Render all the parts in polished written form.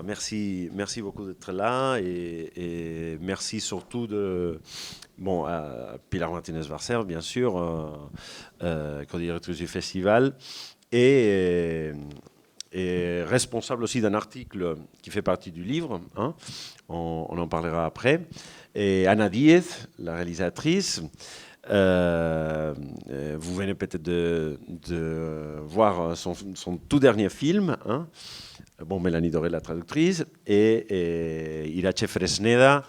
Merci beaucoup d'être là et merci surtout à Pilar Martinez-Varcer, bien sûr, co-directrice du festival, et, et responsable aussi d'un article qui fait partie du livre, hein, on en parlera après, et Anna Diez, la réalisatrice. Vous venez peut-être de voir son tout dernier film, hein. Bon, Mélanie Doré, la traductrice, et Irache Fresneda,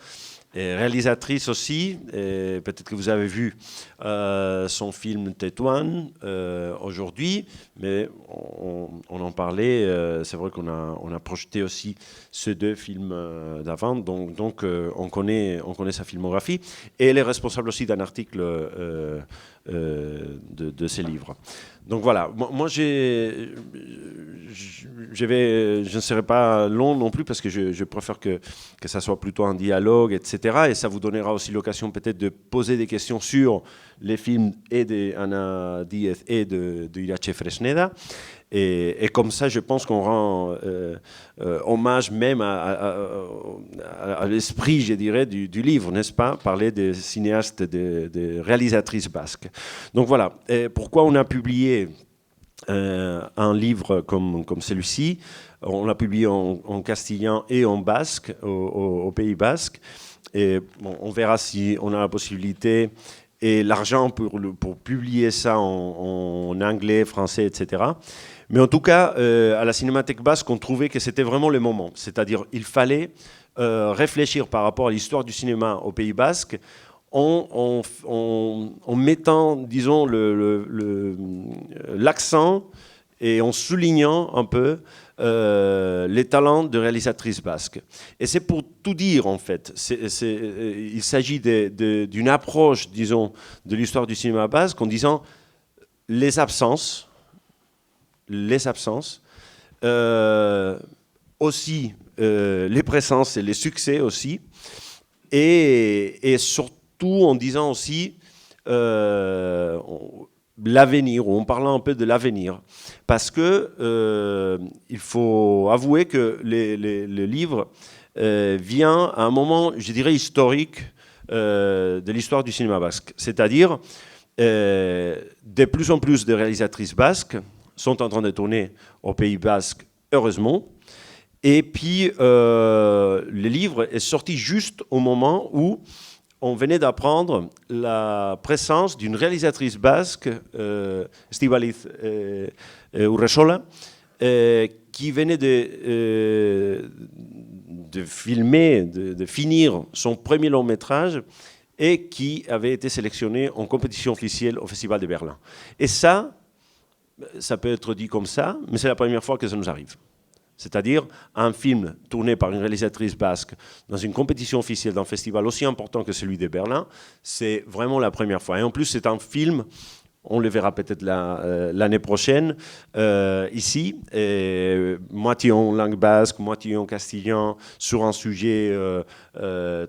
réalisatrice aussi. Peut-être que vous avez vu son film Tétouan aujourd'hui, mais on en parlait. C'est vrai on a projeté aussi ces deux films d'avant, donc on connaît sa filmographie. Et elle est responsable aussi d'un article de ses livres. Donc voilà, moi je ne serai pas long non plus parce que je préfère que ça soit plutôt un dialogue, etc. Et ça vous donnera aussi l'occasion peut-être de poser des questions sur les films et d'Anna Diez et de Irache Fresneda. Et comme ça, je pense qu'on rend hommage même à l'esprit, je dirais, du livre, n'est-ce pas? Parler des cinéastes, des réalisatrices basques. Donc voilà, et pourquoi on a publié un livre comme celui-ci? On l'a publié en castillan et en basque, au Pays basque. Et bon, on verra si on a la possibilité et l'argent pour publier ça en anglais, français, etc. Mais en tout cas, à la Cinémathèque basque, on trouvait que c'était vraiment le moment. C'est-à-dire il fallait réfléchir par rapport à l'histoire du cinéma au Pays basque en mettant, disons, l'accent et en soulignant un peu les talents de réalisatrices basques. Et c'est pour tout dire, en fait. Il s'agit d'une approche, disons, de l'histoire du cinéma basque en disant les absences, aussi les présences et les succès aussi, et surtout en disant aussi l'avenir, ou en parlant un peu de l'avenir. Parce que il faut avouer que le livre vient à un moment, je dirais, historique de l'histoire du cinéma basque. C'est-à-dire, de plus en plus de réalisatrices basques sont en train de tourner au Pays basque, heureusement. Et puis, le livre est sorti juste au moment où on venait d'apprendre la présence d'une réalisatrice basque, Estíbaliz Urresola, qui venait de filmer, de finir son premier long métrage et qui avait été sélectionnée en compétition officielle au Festival de Berlin. Et ça peut être dit comme ça, mais c'est la première fois que ça nous arrive. C'est-à-dire un film tourné par une réalisatrice basque dans une compétition officielle d'un festival aussi important que celui de Berlin, c'est vraiment la première fois. Et en plus, c'est un film, on le verra peut-être l'année prochaine, ici, moitié en langue basque, moitié en castillan, sur un sujet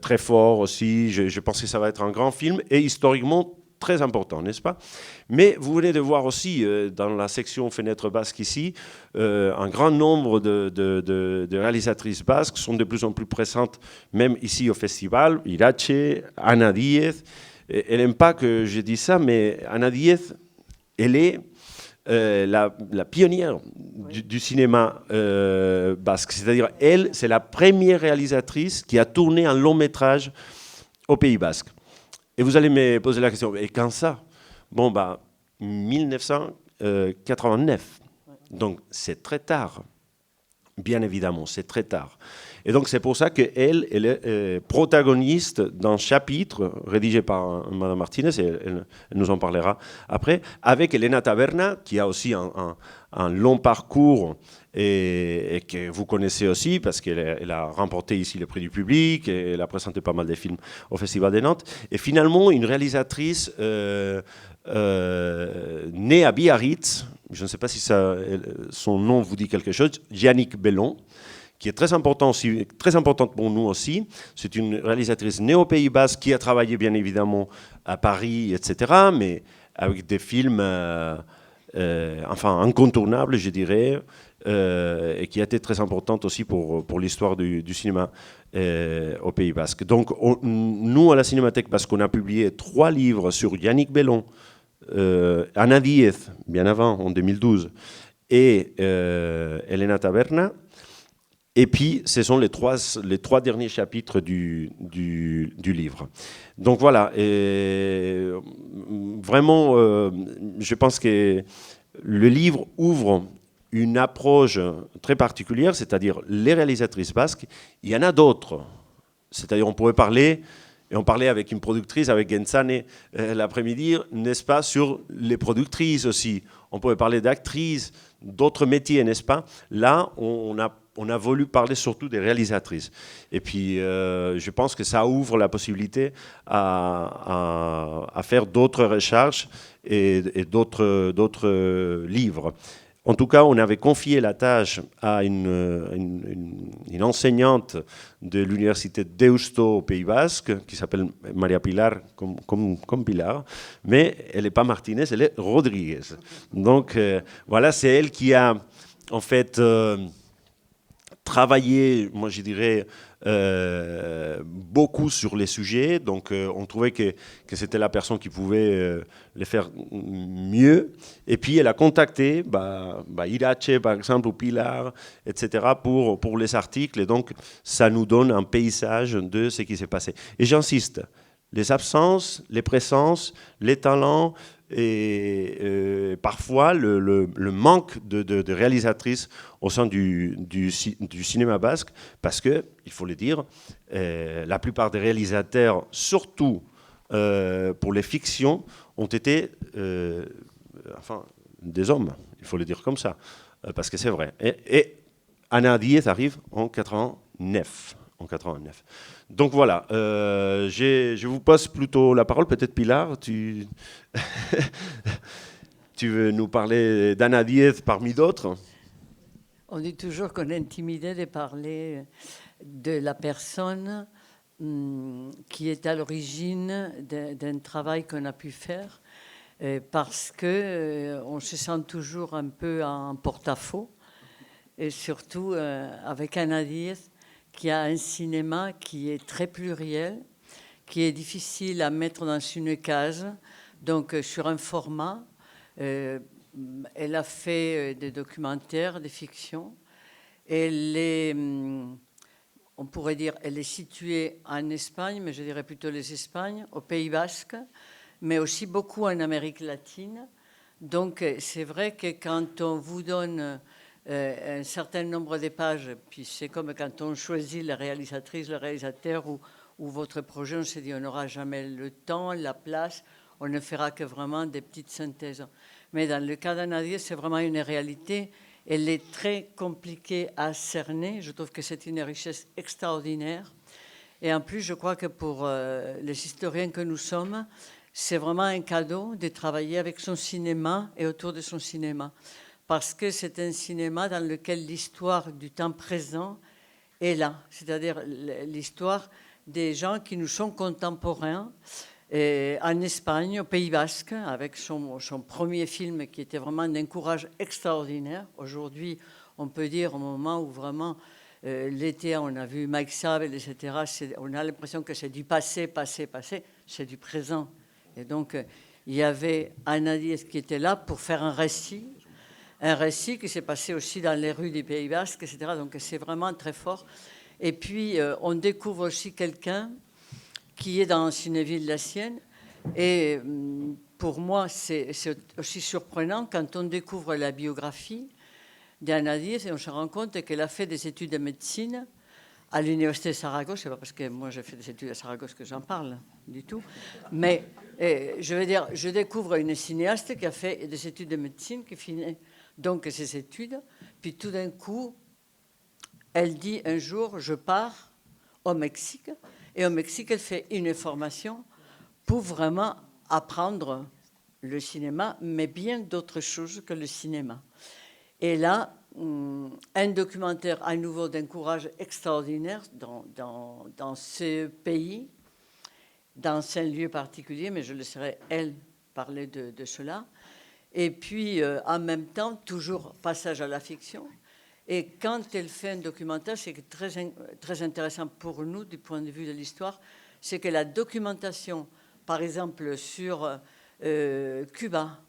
très fort aussi. Je pense que ça va être un grand film et historiquement très important, n'est-ce pas? Mais vous venez de voir aussi, dans la section Fenêtre basque ici, un grand nombre de réalisatrices basques sont de plus en plus présentes, même ici au festival. Irache, Anna Diez. Elle n'aime pas que je dise ça, mais Anna Diez, elle est la pionnière du cinéma basque. C'est-à-dire, elle, c'est la première réalisatrice qui a tourné un long métrage au Pays basque. Et vous allez me poser la question, et quand ça? Bon, 1989. Donc, c'est très tard. Bien évidemment, c'est très tard. Et donc, c'est pour ça qu'elle est protagoniste d'un chapitre rédigé par Mme Martinez, et elle nous en parlera après, avec Elena Taberna, qui a aussi un long parcours et que vous connaissez aussi parce qu'elle a remporté ici le prix du public et elle a présenté pas mal de films au Festival de Nantes. Et finalement, une réalisatrice née à Biarritz, je ne sais pas si son nom vous dit quelque chose, Yannick Bellon, qui est très importante pour nous aussi. C'est une réalisatrice née au Pays basque qui a travaillé bien évidemment à Paris, etc., mais avec des films enfin incontournable, je dirais, et qui a été très importante aussi pour l'histoire du cinéma au Pays Basque. Donc nous, à la Cinémathèque Basque, on a publié 3 livres sur Yannick Bellon, Ana Díez, bien avant, en 2012, et Elena Taberna. Et puis, ce sont les trois derniers chapitres du livre. Donc voilà, et vraiment, je pense que le livre ouvre une approche très particulière, c'est-à-dire les réalisatrices basques. Il y en a d'autres. C'est-à-dire, on pourrait parler, et on parlait avec une productrice, avec Genzane l'après-midi, n'est-ce pas, sur les productrices aussi. On pourrait parler d'actrices, d'autres métiers, n'est-ce pas? Là, on a voulu parler surtout des réalisatrices. Et puis, je pense que ça ouvre la possibilité à faire d'autres recherches et d'autres livres. En tout cas, on avait confié la tâche à une enseignante de l'université de Deusto au Pays Basque, qui s'appelle Maria Pilar, comme Pilar, mais elle n'est pas Martinez, elle est Rodriguez. Donc voilà, c'est elle qui a en fait travaillé, moi je dirais, beaucoup sur les sujets, donc on trouvait que c'était la personne qui pouvait les faire mieux. Et puis elle a contacté Irache, par exemple, ou Pilar, etc., pour les articles, et donc ça nous donne un paysage de ce qui s'est passé. Et j'insiste, les absences, les présences, les talents, et parfois le manque de réalisatrices au sein du cinéma basque, parce que, il faut le dire, la plupart des réalisateurs, surtout pour les fictions, ont été des hommes, il faut le dire comme ça, parce que c'est vrai. Et Ana Díez arrive en 89. Donc voilà, je vous passe plutôt la parole. Peut-être Pilar, tu veux nous parler d'Ana Díez parmi d'autres? On dit toujours qu'on est intimidé de parler de la personne qui est à l'origine d'un travail qu'on a pu faire, parce qu'on se sent toujours un peu en porte-à-faux, et surtout avec Ana Díez, qui a un cinéma qui est très pluriel, qui est difficile à mettre dans une case, donc sur un format. Elle a fait des documentaires, des fictions. On pourrait dire, elle est située en Espagne, mais je dirais plutôt les Espagnes, au Pays Basque, mais aussi beaucoup en Amérique latine. Donc c'est vrai que quand on vous donne un certain nombre de pages, puis c'est comme quand on choisit la réalisatrice, le réalisateur ou votre projet, on se dit on n'aura jamais le temps, la place, on ne fera que vraiment des petites synthèses. Mais dans le cas d'Ana Díez, c'est vraiment une réalité. Elle est très compliquée à cerner. Je trouve que c'est une richesse extraordinaire. Et en plus, je crois que pour les historiens que nous sommes, c'est vraiment un cadeau de travailler avec son cinéma et autour de son cinéma. Parce que c'est un cinéma dans lequel l'histoire du temps présent est là. C'est-à-dire l'histoire des gens qui nous sont contemporains. En Espagne, au Pays Basque, avec son premier film qui était vraiment d'un courage extraordinaire. Aujourd'hui, on peut dire au moment où vraiment l'été, on a vu Mike Sabel, etc., on a l'impression que c'est du passé, c'est du présent. Et donc, il y avait Ana Díez qui était là pour faire un récit qui s'est passé aussi dans les rues du Pays Basque, etc. Donc, c'est vraiment très fort. Et puis, on découvre aussi quelqu'un qui est dans une ville, la sienne. Et pour moi, c'est aussi surprenant quand on découvre la biographie d'Ana Díez et on se rend compte qu'elle a fait des études de médecine à l'université de Saragosse. C'est pas parce que moi j'ai fait des études à Saragosse que j'en parle du tout. Mais je veux dire, je découvre une cinéaste qui a fait des études de médecine, qui finit donc ses études. Puis tout d'un coup, elle dit un jour, je pars au Mexique. Et au Mexique, elle fait une formation pour vraiment apprendre le cinéma, mais bien d'autres choses que le cinéma. Et là, un documentaire à nouveau d'un courage extraordinaire dans ce pays, dans un lieu particulier, mais je laisserai elle parler de cela. Et puis, en même temps, toujours passage à la fiction. Et quand elle fait un documentaire, c'est très intéressant pour nous du point de vue de l'histoire, c'est que la documentation, par exemple, sur Cuba,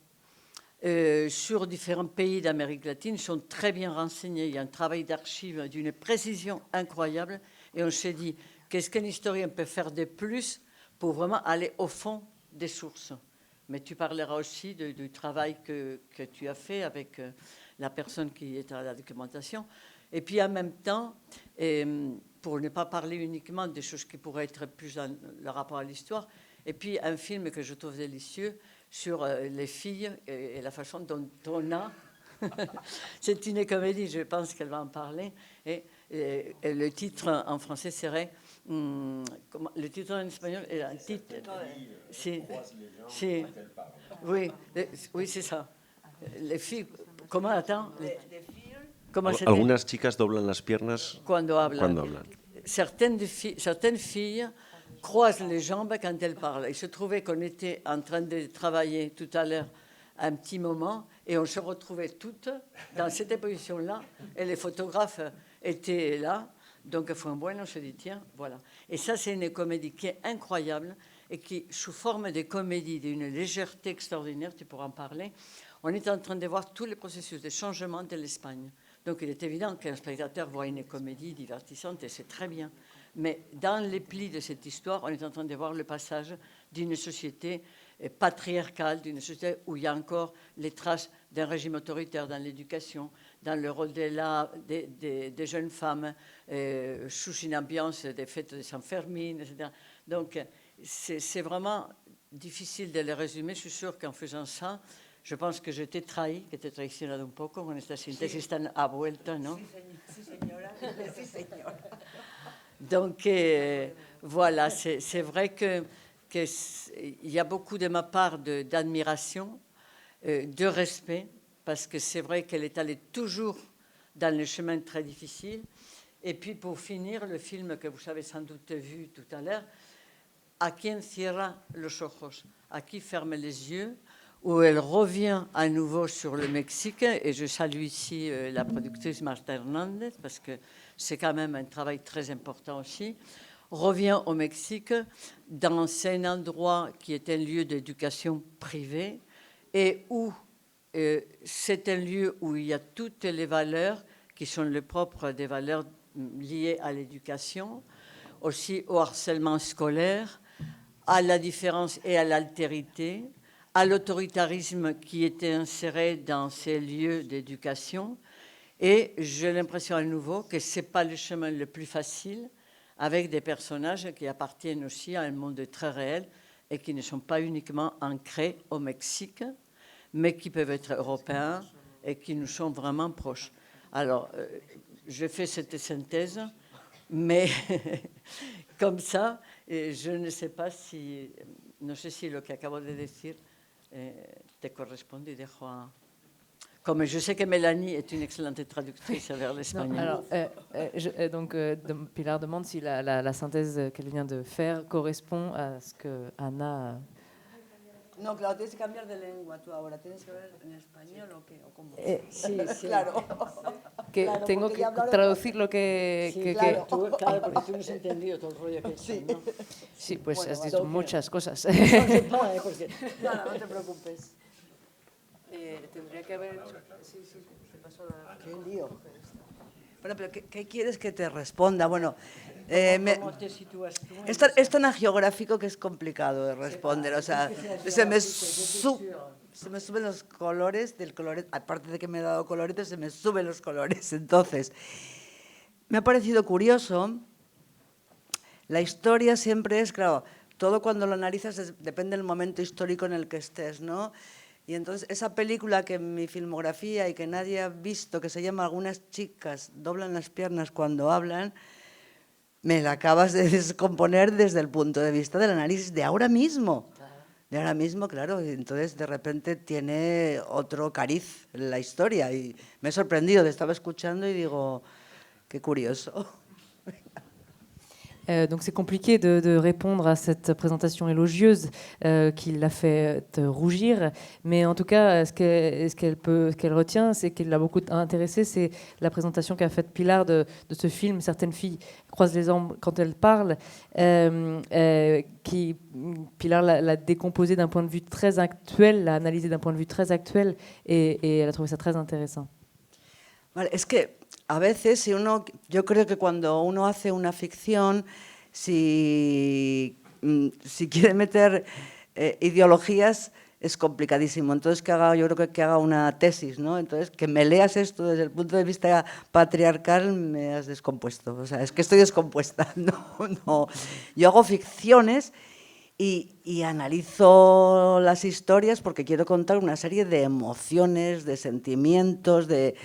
sur différents pays d'Amérique latine, sont très bien renseignés. Il y a un travail d'archives d'une précision incroyable. Et on s'est dit, qu'est-ce qu'un historien peut faire de plus pour vraiment aller au fond des sources? Mais tu parleras aussi du travail que tu as fait avec la personne qui est à la documentation. Et puis en même temps, pour ne pas parler uniquement des choses qui pourraient être plus dans le rapport à l'histoire, et puis un film que je trouve délicieux sur les filles et la façon dont on a... C'est une comédie, je pense qu'elle va en parler. Et le titre en français serait... le titre en espagnol est un titre... Oui, oui, c'est ça. Les filles... Comment, attends Algunas chicas doblan las piernas cuando hablan. cuando hablan. Certaines filles croisent les jambes quand elles parlent. Il se trouvait qu'on était en train de travailler tout à l'heure un petit moment et on se retrouvait toutes dans cette position-là et les photographes étaient là. Donc, fue un bueno, on se dit, tiens, voilà. Et ça, c'est une comédie qui est incroyable et qui, sous forme de comédie, d'une légèreté extraordinaire, tu pourras en parler, on est en train de voir tous les processus de changement de l'Espagne. Donc, il est évident qu'un spectateur voit une comédie divertissante et c'est très bien. Mais dans les plis de cette histoire, on est en train de voir le passage d'une société patriarcale, d'une société où il y a encore les traces d'un régime autoritaire dans l'éducation, dans le rôle des jeunes femmes, sous une ambiance des fêtes de San Fermín, etc. Donc, c'est vraiment difficile de le résumer. Je suis sûre qu'en faisant ça, je pense que je t'ai trahi, que te he traicionado un poco con esta síntesis tan a vuelta, ¿no? Sí, señora. Sí, señora. Donc, voilà, c'est vrai qu'il y a beaucoup de ma part d'admiration, de respect, parce que c'est vrai qu'elle est allée toujours dans le chemin très difficile. Et puis, pour finir, le film que vous avez sans doute vu tout à l'heure, À quien cierra los ojos, à qui ferme les yeux, où elle revient à nouveau sur le Mexique. Et je salue ici la productrice Marta Hernandez, parce que c'est quand même un travail très important aussi. Revient au Mexique, dans un endroit qui est un lieu d'éducation privée et où c'est un lieu où il y a toutes les valeurs qui sont le propre des valeurs liées à l'éducation, aussi au harcèlement scolaire, à la différence et à l'altérité, à l'autoritarisme qui était inséré dans ces lieux d'éducation. Et j'ai l'impression à nouveau que ce n'est pas le chemin le plus facile, avec des personnages qui appartiennent aussi à un monde très réel et qui ne sont pas uniquement ancrés au Mexique, mais qui peuvent être européens et qui nous sont vraiment proches. Alors, je fais cette synthèse, mais comme ça, je ne sais pas si, no sé si lo que acabo de decir te corresponde y dejo a... Comme je sais que Mélanie est une excellente traductrice vers l'espagnol. Alors, donc, Pilar demande si la synthèse qu'elle vient de faire correspond à ce que Ana... No, claro, tienes que cambiar de lengua tú ahora. Tienes que ver en español o qué, o cómo. Sí, sí. Claro. Que claro, tengo que traducir lo que... Sí, claro, claro, porque tú no has entendido todo el rollo que he hecho, Sí. ¿no? Sí, pues Bueno, has dicho muchas cosas. No sé pas, porque... No te preocupes. Tendría que haber... Sí, se pasó la... Qué lío. Bueno, pero ¿qué quieres que te responda? Bueno, ¿Cómo te sitúas tú? es tan geográfico que es complicado de responder. O sea, se me suben los colores del colorete. Aparte de que me he dado coloretes, se me suben los colores. Entonces, me ha parecido curioso. La historia siempre es, claro, todo cuando lo analizas depende del momento histórico en el que estés, ¿no? Y entonces esa película que en mi filmografía y que nadie ha visto, que se llama Algunas chicas doblan las piernas cuando hablan, me la acabas de descomponer desde el punto de vista del análisis de ahora mismo. De ahora mismo, claro, y entonces de repente tiene otro cariz en la historia y me he sorprendido, te estaba escuchando y digo, qué curioso. Donc c'est compliqué de répondre à cette présentation élogieuse qui l'a fait rougir, mais en tout cas, ce qu'elle retient, c'est qu'elle l'a beaucoup intéressé, c'est la présentation qu'a faite Pilar de ce film. Certaines filles croisent les jambes quand elles parlent, Pilar l'a décomposé d'un point de vue très actuel, l'a analysé d'un point de vue très actuel, et elle a trouvé ça très intéressant. Vale, es que a veces, yo creo que cuando uno hace una ficción, si quiere meter ideologías, es complicadísimo. Entonces, yo creo que haga una tesis, ¿no? Entonces, que me leas esto desde el punto de vista patriarcal, me has descompuesto. O sea, es que estoy descompuesta. No. Yo hago ficciones y analizo las historias porque quiero contar una serie de emociones, de sentimientos, de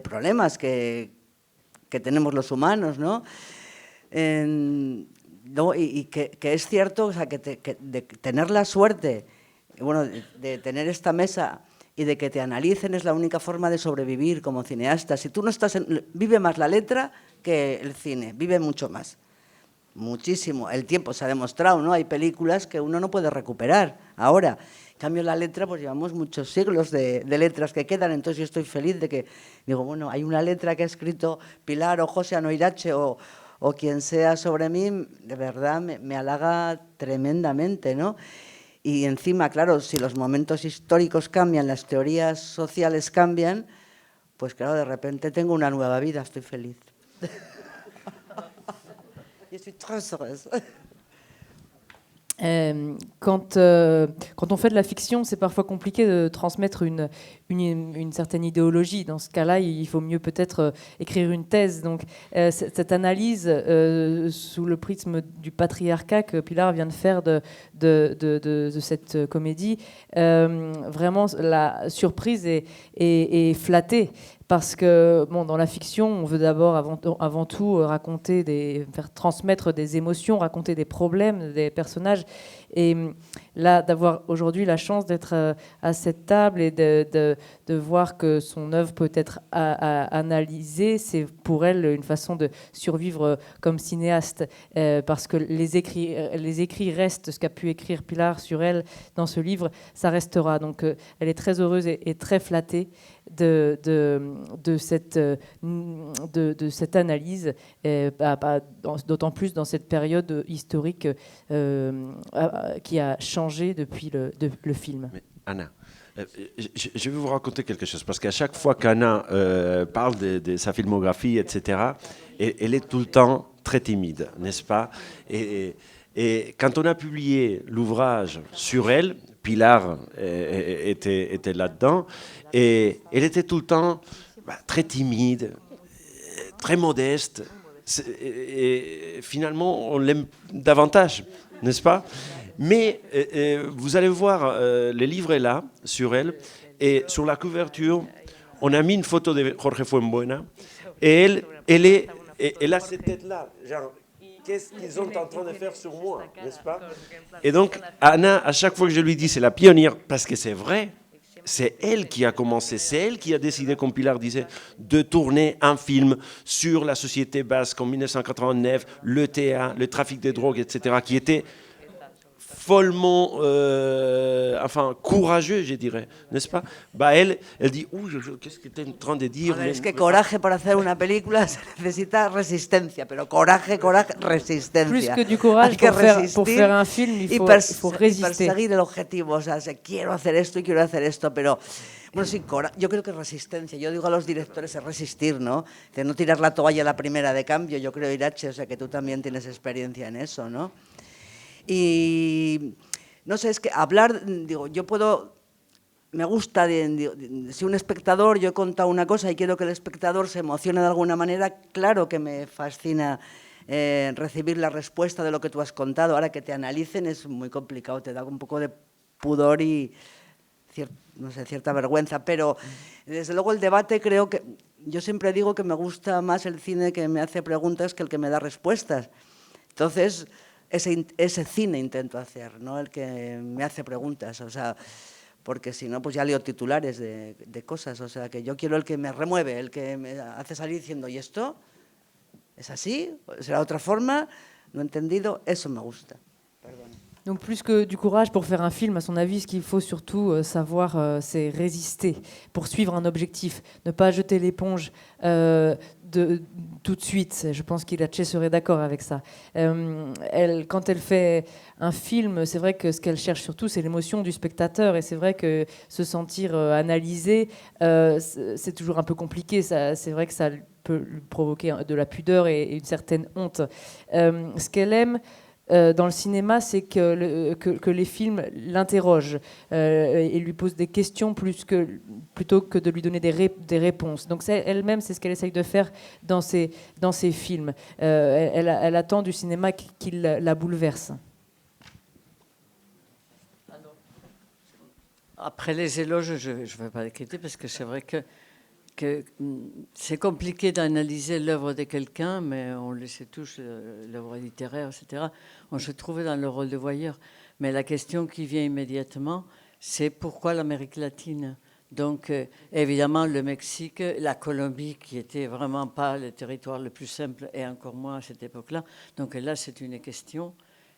problemas que tenemos los humanos, ¿no? Y que es cierto, o sea, de tener la suerte, bueno, de tener esta mesa y de que te analicen es la única forma de sobrevivir como cineasta. Si tú no estás vive más la letra que el cine, vive mucho más. Muchísimo. El tiempo se ha demostrado, ¿no? Hay películas que uno no puede recuperar ahora. En cambio, la letra, pues llevamos muchos siglos de letras que quedan, entonces yo estoy feliz de que, digo, bueno, hay una letra que ha escrito Pilar o José Anoirache o quien sea sobre mí, de verdad me halaga tremendamente, ¿no? Y encima, claro, si los momentos históricos cambian, las teorías sociales cambian, pues claro, de repente tengo una nueva vida, estoy feliz. Je suis très heureuse. Quand on fait de la fiction, c'est parfois compliqué de transmettre une certaine idéologie. Dans ce cas-là, il faut mieux peut-être écrire une thèse. Donc, cette analyse sous le prisme du patriarcat que Pilar vient de faire de cette comédie, vraiment, la surprise est flattée. Parce que bon, dans la fiction, on veut d'abord, avant tout, faire transmettre des émotions, raconter des problèmes des personnages. Et là, d'avoir aujourd'hui la chance d'être à cette table et de voir que son œuvre peut être analysée, c'est pour elle une façon de survivre comme cinéaste. Parce que les écrits restent, ce qu'a pu écrire Pilar sur elle dans ce livre, ça restera. Donc elle est très heureuse et très flattée de cette analyse, d'autant plus dans cette période historique qui a changé depuis le film. Mais Anna, je vais vous raconter quelque chose, parce qu'à chaque fois qu'Anna parle de sa filmographie, etc., elle est tout le temps très timide, n'est-ce pas? Et quand on a publié l'ouvrage sur elle, Pilar était là-dedans, et elle était tout le temps très timide, très modeste, et finalement on l'aime davantage, n'est-ce pas? Mais vous allez voir, le livre est là, sur elle, et sur la couverture, on a mis une photo de Jorge Fuenbuena, et elle a cette tête-là, genre, qu'est-ce qu'ils sont en train de faire sur moi, n'est-ce pas? Et donc, Anna, à chaque fois que je lui dis, c'est la pionnière, parce que c'est vrai, c'est elle qui a commencé, c'est elle qui a décidé, comme Pilar disait, de tourner un film sur la société basque en 1989, l'ETA, le trafic de drogue, etc., qui était follement, courageux, je dirais, n'est-ce pas? Elle dit, qu'est-ce que tu es en train de dire? A ver, es que coraje para hacer una película se necesita resistencia, pero coraje, resistencia. Plus que du courage pour faire un film, il faut résister. Y perseguir el objetivo, o sea, quiero hacer esto y quiero hacer esto, pero bueno, sí, yo creo que resistencia. Yo digo a los directores es resistir, ¿no? De no tirar la toalla a la primera de cambio. Yo creo, Irache, o sea, que tú también tienes experiencia en eso, ¿no? Y no sé, es que hablar, digo, me gusta, si un espectador, yo he contado una cosa y quiero que el espectador se emocione de alguna manera, claro que me fascina recibir la respuesta de lo que tú has contado. Ahora que te analicen es muy complicado, te da un poco de pudor y no sé, cierta vergüenza, pero desde luego el debate creo que, yo siempre digo que me gusta más el cine que me hace preguntas que el que me da respuestas. Entonces, ese cine intento hacer, no el que me hace preguntas, o sea, porque si no, pues ya leo titulares de cosas, o sea, que yo quiero el que me remueve, el que me hace salir diciendo, ¿y esto? ¿Es así? ¿Será de otra forma? No he entendido, eso me gusta. Perdón. Donc plus que du courage pour faire un film, à son avis, ce qu'il faut surtout savoir, c'est résister, poursuivre un objectif, ne pas jeter l'éponge tout de suite. Je pense qu'Ilache serait d'accord avec ça. Quand elle fait un film, c'est vrai que ce qu'elle cherche surtout, c'est l'émotion du spectateur. Et c'est vrai que se sentir analysé, c'est toujours un peu compliqué. C'est vrai que ça peut lui provoquer de la pudeur et une certaine honte. Ce qu'elle aime dans le cinéma, c'est que les films l'interrogent et lui posent des questions plutôt que de lui donner des réponses. Donc elle-même, c'est ce qu'elle essaye de faire dans ses films. Elle attend du cinéma qu'il la bouleverse. Après les éloges, je ne vais pas les quitter parce que c'est vrai que c'est compliqué d'analyser l'œuvre de quelqu'un, mais on le sait tous, l'œuvre littéraire, etc. On se trouve dans le rôle de voyeur. Mais la question qui vient immédiatement, c'est pourquoi l'Amérique latine? Donc, évidemment, le Mexique, la Colombie, qui n'était vraiment pas le territoire le plus simple, et encore moins à cette époque-là. Donc là, c'est une question.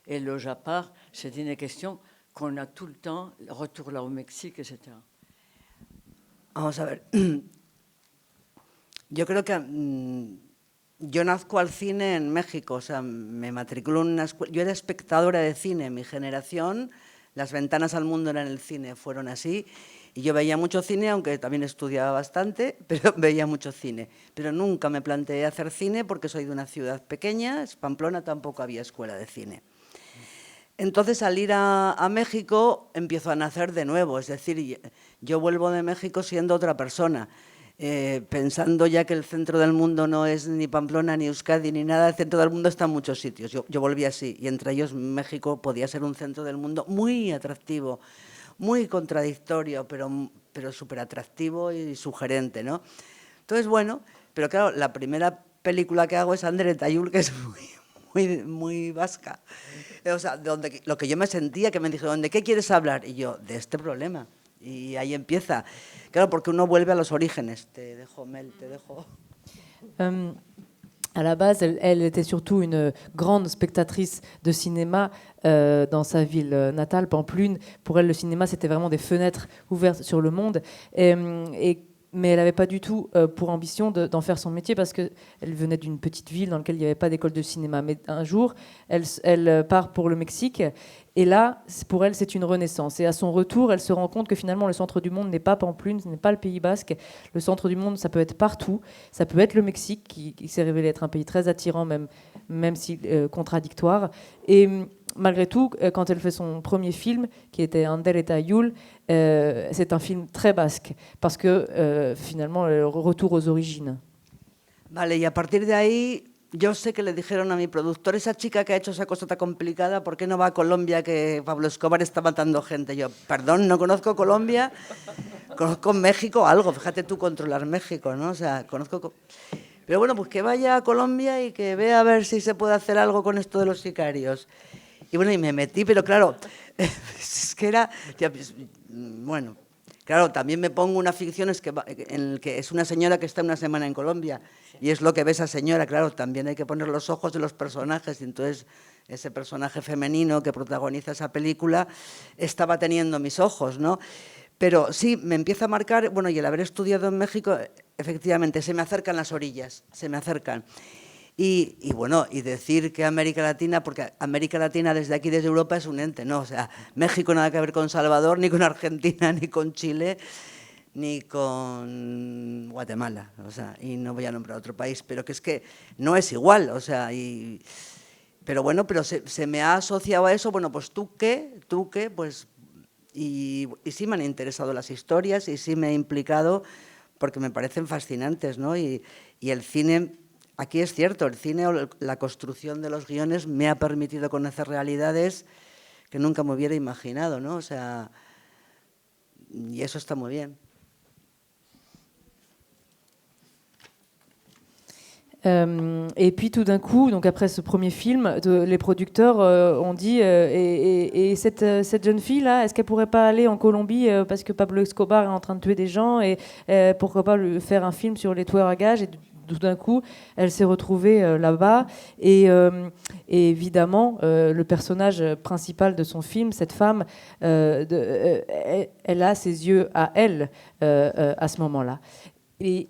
Et le Japon, c'est une question qu'on a tout le temps, retour là au Mexique, etc. Vamos a ver. Yo creo que yo nazco al cine en México, o sea, me matriculé en una escuela. Yo era espectadora de cine, mi generación, las ventanas al mundo eran el cine, fueron así. Y yo veía mucho cine, aunque también estudiaba bastante, pero veía mucho cine. Pero nunca me planteé hacer cine porque soy de una ciudad pequeña, Pamplona, tampoco había escuela de cine. Entonces, al ir a México, empiezo a nacer de nuevo, es decir, yo vuelvo de México siendo otra persona. Pensando ya que el centro del mundo no es ni Pamplona, ni Euskadi, ni nada, el centro del mundo está en muchos sitios. Yo volví así, y entre ellos México podía ser un centro del mundo muy atractivo, muy contradictorio, pero súper atractivo y sugerente, ¿no? Entonces, bueno, pero claro, la primera película que hago es Andere Tayul, que es muy vasca. O sea, lo que yo me sentía, que me dijeron, ¿de qué quieres hablar? Y yo, de este problema. Y ahí empieza. Claro, porque uno vuelve a los orígenes. Te dejo, Mel, te dejo. À la base, elle était surtout une grande spectatrice de cinéma dans sa ville natale, Pampelune. Pour elle, le cinéma, c'était vraiment des fenêtres ouvertes sur le monde. Mais elle n'avait pas du tout pour ambition d'en faire son métier parce qu'elle venait d'une petite ville dans laquelle il n'y avait pas d'école de cinéma. Mais un jour, elle part pour le Mexique et là, pour elle, c'est une renaissance. Et à son retour, elle se rend compte que finalement, le centre du monde n'est pas Pampelune, ce n'est pas le Pays Basque. Le centre du monde, ça peut être partout. Ça peut être le Mexique, qui s'est révélé être un pays très attirant, même si contradictoire. Et malgré tout, quand elle fait son premier film, qui était Andere Tayul, c'est un film très basque, parce que finalement, le retour aux origines. Vale, y a partir de ahí, yo sé que le dijeron a mi productor, esa chica que ha hecho esa cosa tan complicada, ¿por qué no va a Colombia que Pablo Escobar está matando gente? Yo, perdón, no conozco Colombia, conozco México algo, fíjate tú controlar México, ¿no? O sea, conozco... Pero bueno, pues que vaya a Colombia y que vea a ver si se puede hacer algo con esto de los sicarios. Y bueno, y me metí, pero claro, es que era, bueno, claro, también me pongo una ficción en el que es una señora que está una semana en Colombia y es lo que ve esa señora, claro, también hay que poner los ojos de los personajes y entonces ese personaje femenino que protagoniza esa película estaba teniendo mis ojos, ¿no? Pero sí, me empieza a marcar, bueno, y el haber estudiado en México, efectivamente, se me acercan las orillas, se me acercan. Y bueno, y decir que América Latina, porque América Latina desde aquí, desde Europa, es un ente, ¿no? O sea, México nada que ver con Salvador, ni con Argentina, ni con Chile, ni con Guatemala, o sea, y no voy a nombrar otro país, pero que es que no es igual, o sea, pero bueno, pero se me ha asociado a eso, bueno, pues tú qué, pues, y sí me han interesado las historias y sí me he implicado porque me parecen fascinantes, ¿no? Y el cine... Aquí es cierto, el cine o la construcción de los guiones me ha permitido conocer realidades que nunca me hubiera imaginado, ¿no? O sea, y eso está muy bien. Et puis tout d'un coup, donc après ce premier film, les producteurs ont dit et cette jeune fille là, est-ce qu'elle pourrait pas aller en Colombie parce que Pablo Escobar est en train de tuer des gens et pourquoi pas lui faire un film sur les tueurs à gages. Et tout d'un coup, elle s'est retrouvée là-bas. Et évidemment, le personnage principal de son film, cette femme, elle a ses yeux à elle à ce moment-là. Mais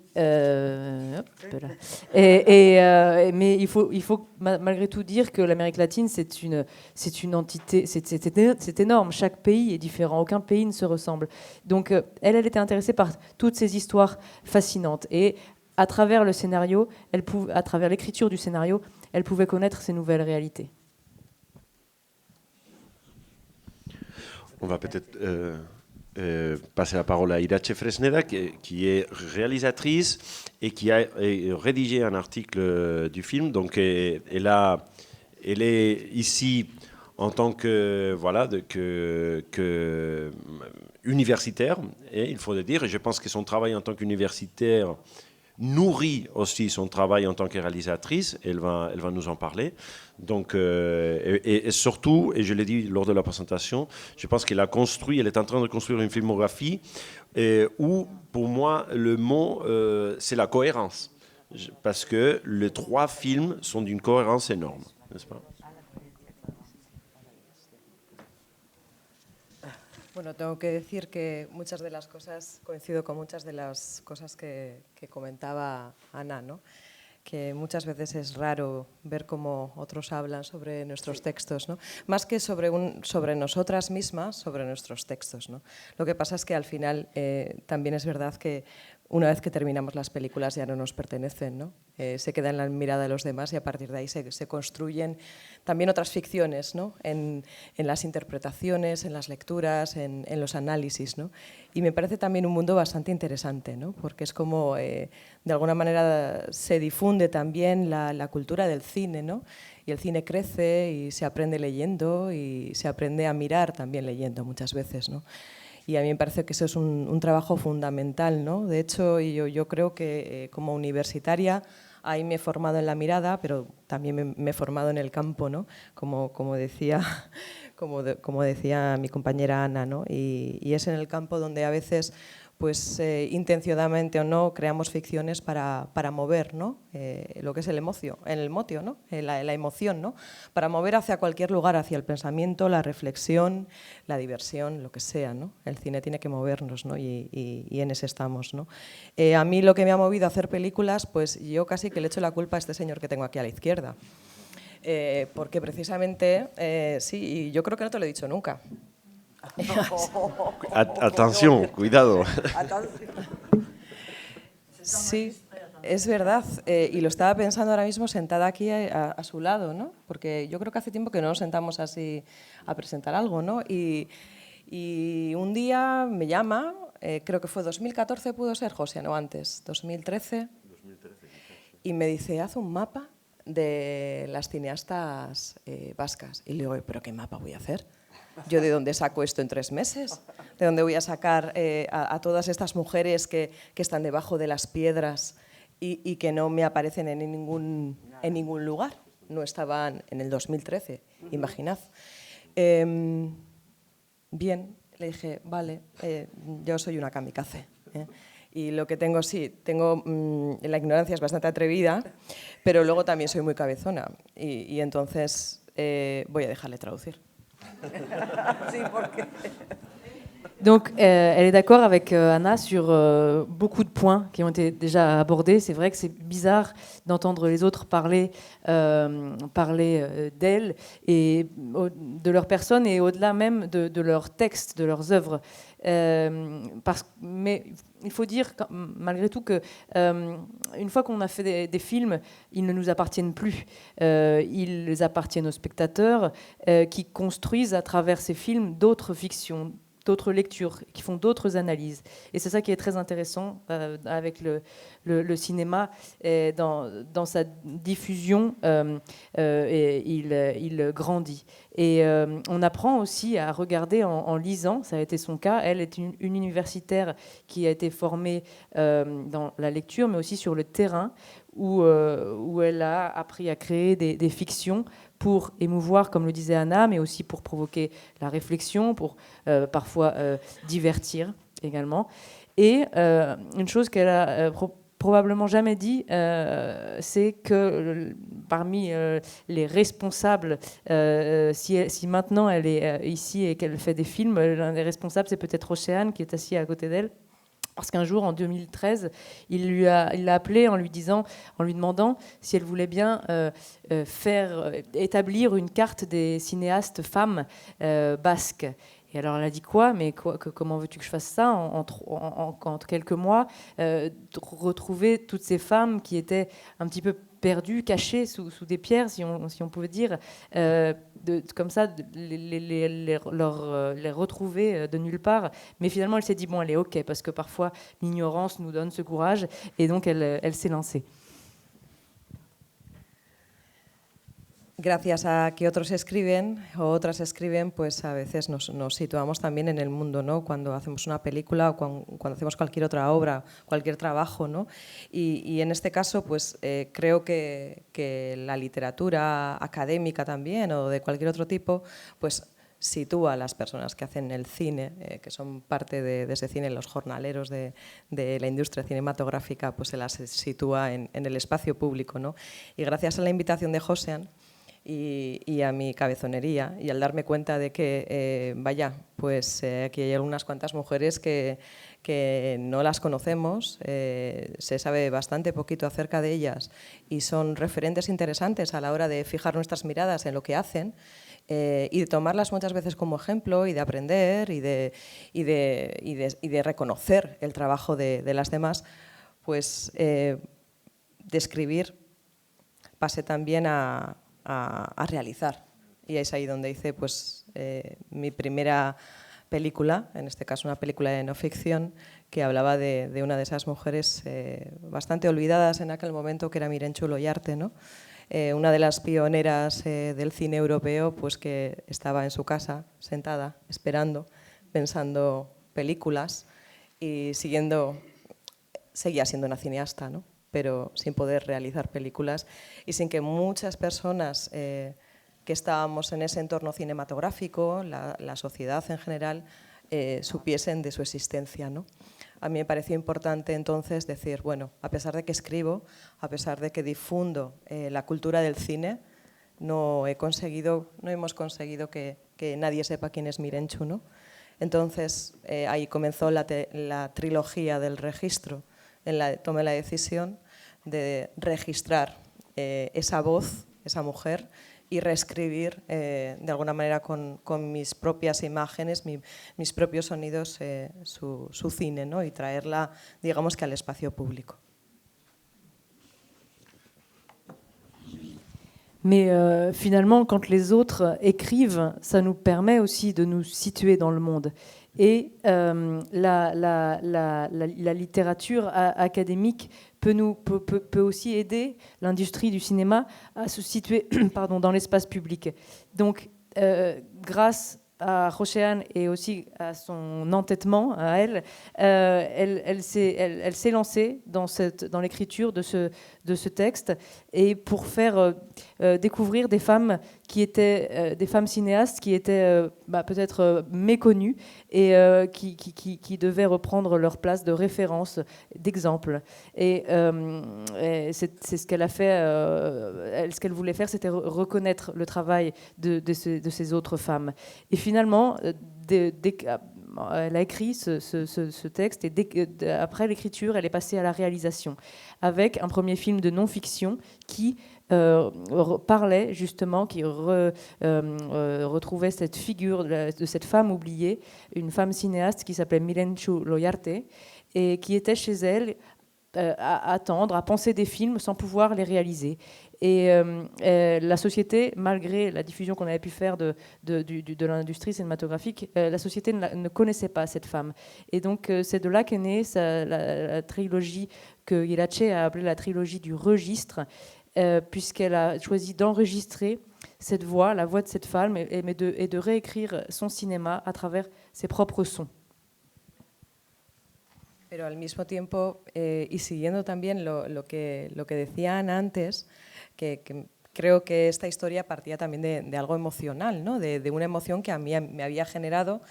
il faut malgré tout dire que l'Amérique latine, c'est une entité, c'est énorme. Chaque pays est différent, aucun pays ne se ressemble. Donc elle était intéressée par toutes ces histoires fascinantes. Et à travers le scénario, à travers l'écriture du scénario, elle pouvait connaître ces nouvelles réalités. On va peut-être passer la parole à Irache Fresneda, qui est réalisatrice et qui a rédigé un article du film. Donc, elle est ici en tant que, universitaire, et il faut le dire. Et je pense que son travail en tant qu'universitaire nourrit aussi son travail en tant que réalisatrice. Elle va nous en parler. Donc, et surtout, et je l'ai dit lors de la présentation, je pense qu'elle est en train de construire une filmographie où, pour moi, le mot, c'est la cohérence. Parce que les 3 films sont d'une cohérence énorme, n'est-ce pas? Bueno, tengo que decir que muchas de las cosas, coincido con muchas de las cosas que comentaba Ana, ¿no? Que muchas veces es raro ver cómo otros hablan sobre nuestros textos, ¿no? Más que sobre nosotras mismas, sobre nuestros textos, ¿no? Lo que pasa es que al final también es verdad que una vez que terminamos las películas ya no nos pertenecen, ¿no? Se queda en la mirada de los demás y a partir de ahí se construyen también otras ficciones, ¿no? En las interpretaciones, en las lecturas, en los análisis, ¿no? Y me parece también un mundo bastante interesante, ¿no? Porque es como, de alguna manera, se difunde también la cultura del cine, ¿no? Y el cine crece y se aprende leyendo y se aprende a mirar también leyendo muchas veces, ¿no? Y a mí me parece que eso es un trabajo fundamental, ¿no? De hecho, yo creo que como universitaria ahí me he formado en la mirada, pero también me he formado en el campo, ¿no? Como decía mi compañera Ana, ¿no? Y es en el campo donde a veces, pues intencionadamente o no, creamos ficciones para mover, ¿no? Lo que es el emotio, ¿no? La emoción, ¿no? Para mover hacia cualquier lugar, hacia el pensamiento, la reflexión, la diversión, lo que sea, ¿no? El cine tiene que movernos, ¿no? Y en ese estamos, ¿no? A mí lo que me ha movido a hacer películas, pues yo casi que le echo la culpa a este señor que tengo aquí a la izquierda. Porque precisamente, sí, y yo creo que no te lo he dicho nunca. Atención, cuidado. Sí, es verdad, y lo estaba pensando ahora mismo sentada aquí a su lado, ¿no? Porque yo creo que hace tiempo que no nos sentamos así a presentar algo, ¿no? Y un día me llama, creo que fue 2014, pudo ser, José, no antes, 2013, y me dice, haz un mapa de las cineastas vascas. Y le digo, ¿pero qué mapa voy a hacer? ¿Yo de dónde saco esto en 3 meses? ¿De dónde voy a sacar a todas estas mujeres que están debajo de las piedras y que no me aparecen en ningún lugar? No estaban en el 2013, imaginad. Bien, le dije, vale, yo soy una kamikaze. Y lo que tengo, sí, la ignorancia es bastante atrevida, pero luego también soy muy cabezona. Y entonces voy a dejarle traducir. Sí, porque... Donc, elle est d'accord avec Anna sur beaucoup de points qui ont été déjà abordés. C'est vrai que c'est bizarre d'entendre les autres parler d'elles et de leur personne et au-delà même de leurs textes, de leurs œuvres. Mais il faut dire malgré tout que une fois qu'on a fait des films, ils ne nous appartiennent plus. Ils appartiennent aux spectateurs qui construisent à travers ces films d'autres fictions, d'autres lectures, qui font d'autres analyses. Et c'est ça qui est très intéressant avec le cinéma. Dans sa diffusion, il grandit. Et on apprend aussi à regarder en lisant, ça a été son cas. Elle est une universitaire qui a été formée dans la lecture, mais aussi sur le terrain, où elle a appris à créer des fictions pour émouvoir, comme le disait Anna, mais aussi pour provoquer la réflexion, pour parfois divertir également. Et une chose qu'elle a probablement jamais dit, c'est que parmi les responsables, si maintenant elle est ici et qu'elle fait des films, l'un des responsables, c'est peut-être Océane qui est assis à côté d'elle. Parce qu'un jour, en 2013, il l'a appelée en lui demandant si elle voulait bien établir une carte des cinéastes femmes basques. Et alors elle a dit quoi? Mais comment veux-tu que je fasse ça en quelques mois, retrouver toutes ces femmes qui étaient un petit peu perdues, cachées sous des pierres, si on pouvait dire, comme ça, les retrouver de nulle part. Mais finalement, elle s'est dit, bon, allez, ok, parce que parfois, l'ignorance nous donne ce courage, et donc elle s'est lancée. Gracias a que otros escriben o otras escriben, pues a veces nos situamos también en el mundo, ¿no? Cuando hacemos una película o cuando hacemos cualquier otra obra, cualquier trabajo, ¿no? Y en este caso, pues creo que la literatura académica también o de cualquier otro tipo, pues sitúa a las personas que hacen el cine, que son parte de ese cine, los jornaleros de la industria cinematográfica, pues se las sitúa en el espacio público, ¿no? Y gracias a la invitación de Josean y a mi cabezonería y al darme cuenta de que, pues aquí hay algunas cuantas mujeres que no las conocemos, se sabe bastante poquito acerca de ellas y son referentes interesantes a la hora de fijar nuestras miradas en lo que hacen y de tomarlas muchas veces como ejemplo y de aprender y de reconocer el trabajo de las demás, pues de escribir pasé también a realizar. Y es ahí donde hice pues, mi primera película, en este caso una película de no ficción, que hablaba de una de esas mujeres bastante olvidadas en aquel momento, que era Mirentxu Loiarte, ¿no? Una de las pioneras del cine europeo, pues que estaba en su casa, sentada, esperando, pensando películas y seguía siendo una cineasta, ¿no? Pero sin poder realizar películas y sin que muchas personas que estábamos en ese entorno cinematográfico, la sociedad en general, supiesen de su existencia, ¿no? A mí me pareció importante entonces decir, bueno, a pesar de que escribo, a pesar de que difundo la cultura del cine, no hemos conseguido que nadie sepa quién es Mirentxu, ¿no? Entonces ahí comenzó la trilogía del registro. Tomé la decisión de registrar esa voz, esa mujer, y reescribir de alguna manera con mis propias imágenes, mis propios sonidos, su cine, ¿no? Y traerla, digamos que al espacio público. Mais finalement, quand les autres écrivent, ça nous permet aussi de nous situer dans le monde. Et la littérature académique peut aussi aider l'industrie du cinéma à se situer dans l'espace public. Donc, grâce à Josean et aussi à son entêtement, à elle s'est lancée dans l'écriture de ce texte et pour faire découvrir des femmes qui étaient des femmes cinéastes qui étaient peut-être méconnues et qui devaient reprendre leur place de référence, d'exemple. Et c'est ce qu'elle a fait. Ce qu'elle voulait faire, c'était reconnaître le travail de ces autres femmes. Et finalement, elle a écrit ce texte et après l'écriture, elle est passée à la réalisation avec un premier film de non-fiction qui parlait justement, qui retrouvait cette figure de cette femme oubliée, une femme cinéaste qui s'appelait Mirentxu Loiarte et qui était chez elle à attendre, à penser des films sans pouvoir les réaliser. Et la société, malgré la diffusion qu'on avait pu faire de l'industrie cinématographique, la société ne connaissait pas cette femme. Et donc c'est de là qu'est née la trilogie que Irache a appelée la trilogie du registre, puisqu'elle a choisi d'enregistrer cette voix, la voix de cette femme, et de réécrire son cinéma à travers ses propres sons. Pero al mismo tiempo, y siguiendo también lo que decían antes, que creo que esta historia partía también de algo emocional, ¿no? De una emoción que a mí me había generado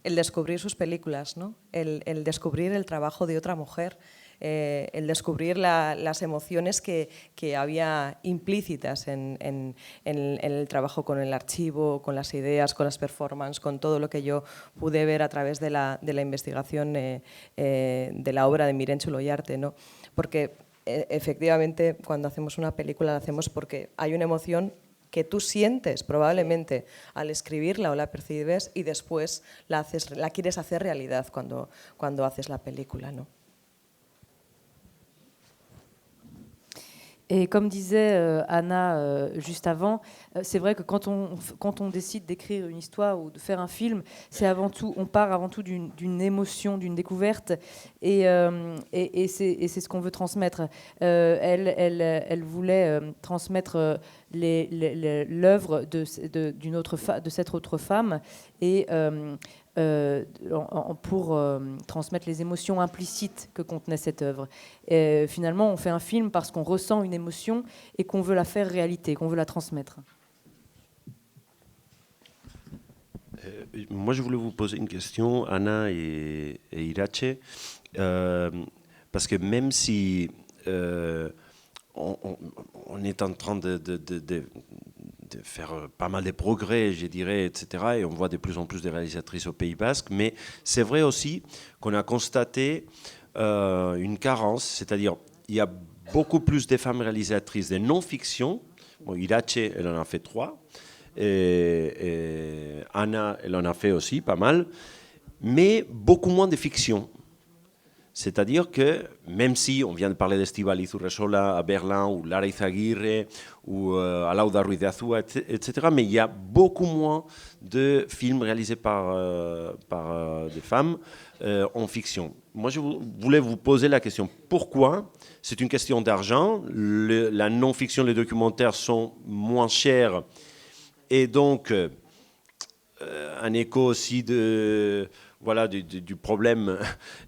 el descubrir sus películas, ¿no? El descubrir el trabajo de otra mujer el descubrir las emociones que había implícitas en el trabajo con el archivo, con las ideas, con las performances, con todo lo que yo pude ver a través de la investigación de la obra de Miren Chuloyarte, ¿no? Porque efectivamente cuando hacemos una película la hacemos porque hay una emoción que tú sientes probablemente al escribirla o la percibes y después la quieres hacer realidad cuando haces la película, ¿no? Et comme disait Anna juste avant, c'est vrai que quand on décide d'écrire une histoire ou de faire un film, on part avant tout d'une émotion, d'une découverte, et c'est ce qu'on veut transmettre. Elle voulait transmettre l'œuvre de cette autre femme, et pour transmettre les émotions implicites que contenait cette œuvre. Et finalement, on fait un film parce qu'on ressent une émotion et qu'on veut la faire réalité, qu'on veut la transmettre. Moi, je voulais vous poser une question, Anna et Irache, parce que même si on est en train de faire pas mal de progrès, je dirais, etc. Et on voit de plus en plus de réalisatrices au Pays Basque. Mais c'est vrai aussi qu'on a constaté une carence, c'est-à-dire il y a beaucoup plus de femmes réalisatrices de non-fiction. Bon, Irache, elle en a fait 3. Et Anna, elle en a fait aussi pas mal. Mais beaucoup moins de fiction. C'est-à-dire que, même si on vient de parler d'Estíbaliz Urresola à Berlin, ou Lara Izaguirre, ou Alauda Ruiz de Azúa, etc., mais il y a beaucoup moins de films réalisés par des femmes en fiction. Moi, je voulais vous poser la question, pourquoi? C'est une question d'argent, la non-fiction, les documentaires sont moins chers, et donc un écho aussi du problème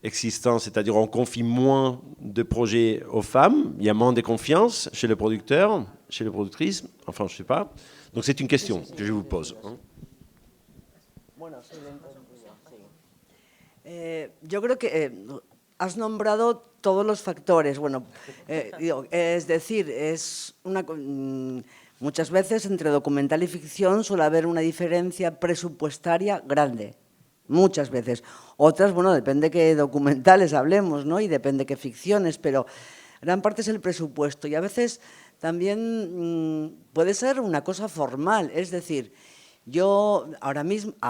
existant, c'est-à-dire on confie moins de projets aux femmes, il y a moins de confiance chez les producteurs, chez les productrices, enfin je ne sais pas. Donc c'est une question que je vous pose. Yo creo que has nombrado todos los factores. Bueno, es decir, muchas veces entre documental y ficción suele haber una diferencia presupuestaria grande. Muchas veces. Otras, bueno, depende qué documentales hablemos, ¿no? Y depende qué ficciones, pero gran parte es el presupuesto. Y a veces también puede ser una cosa formal, es decir, yo ahora mismo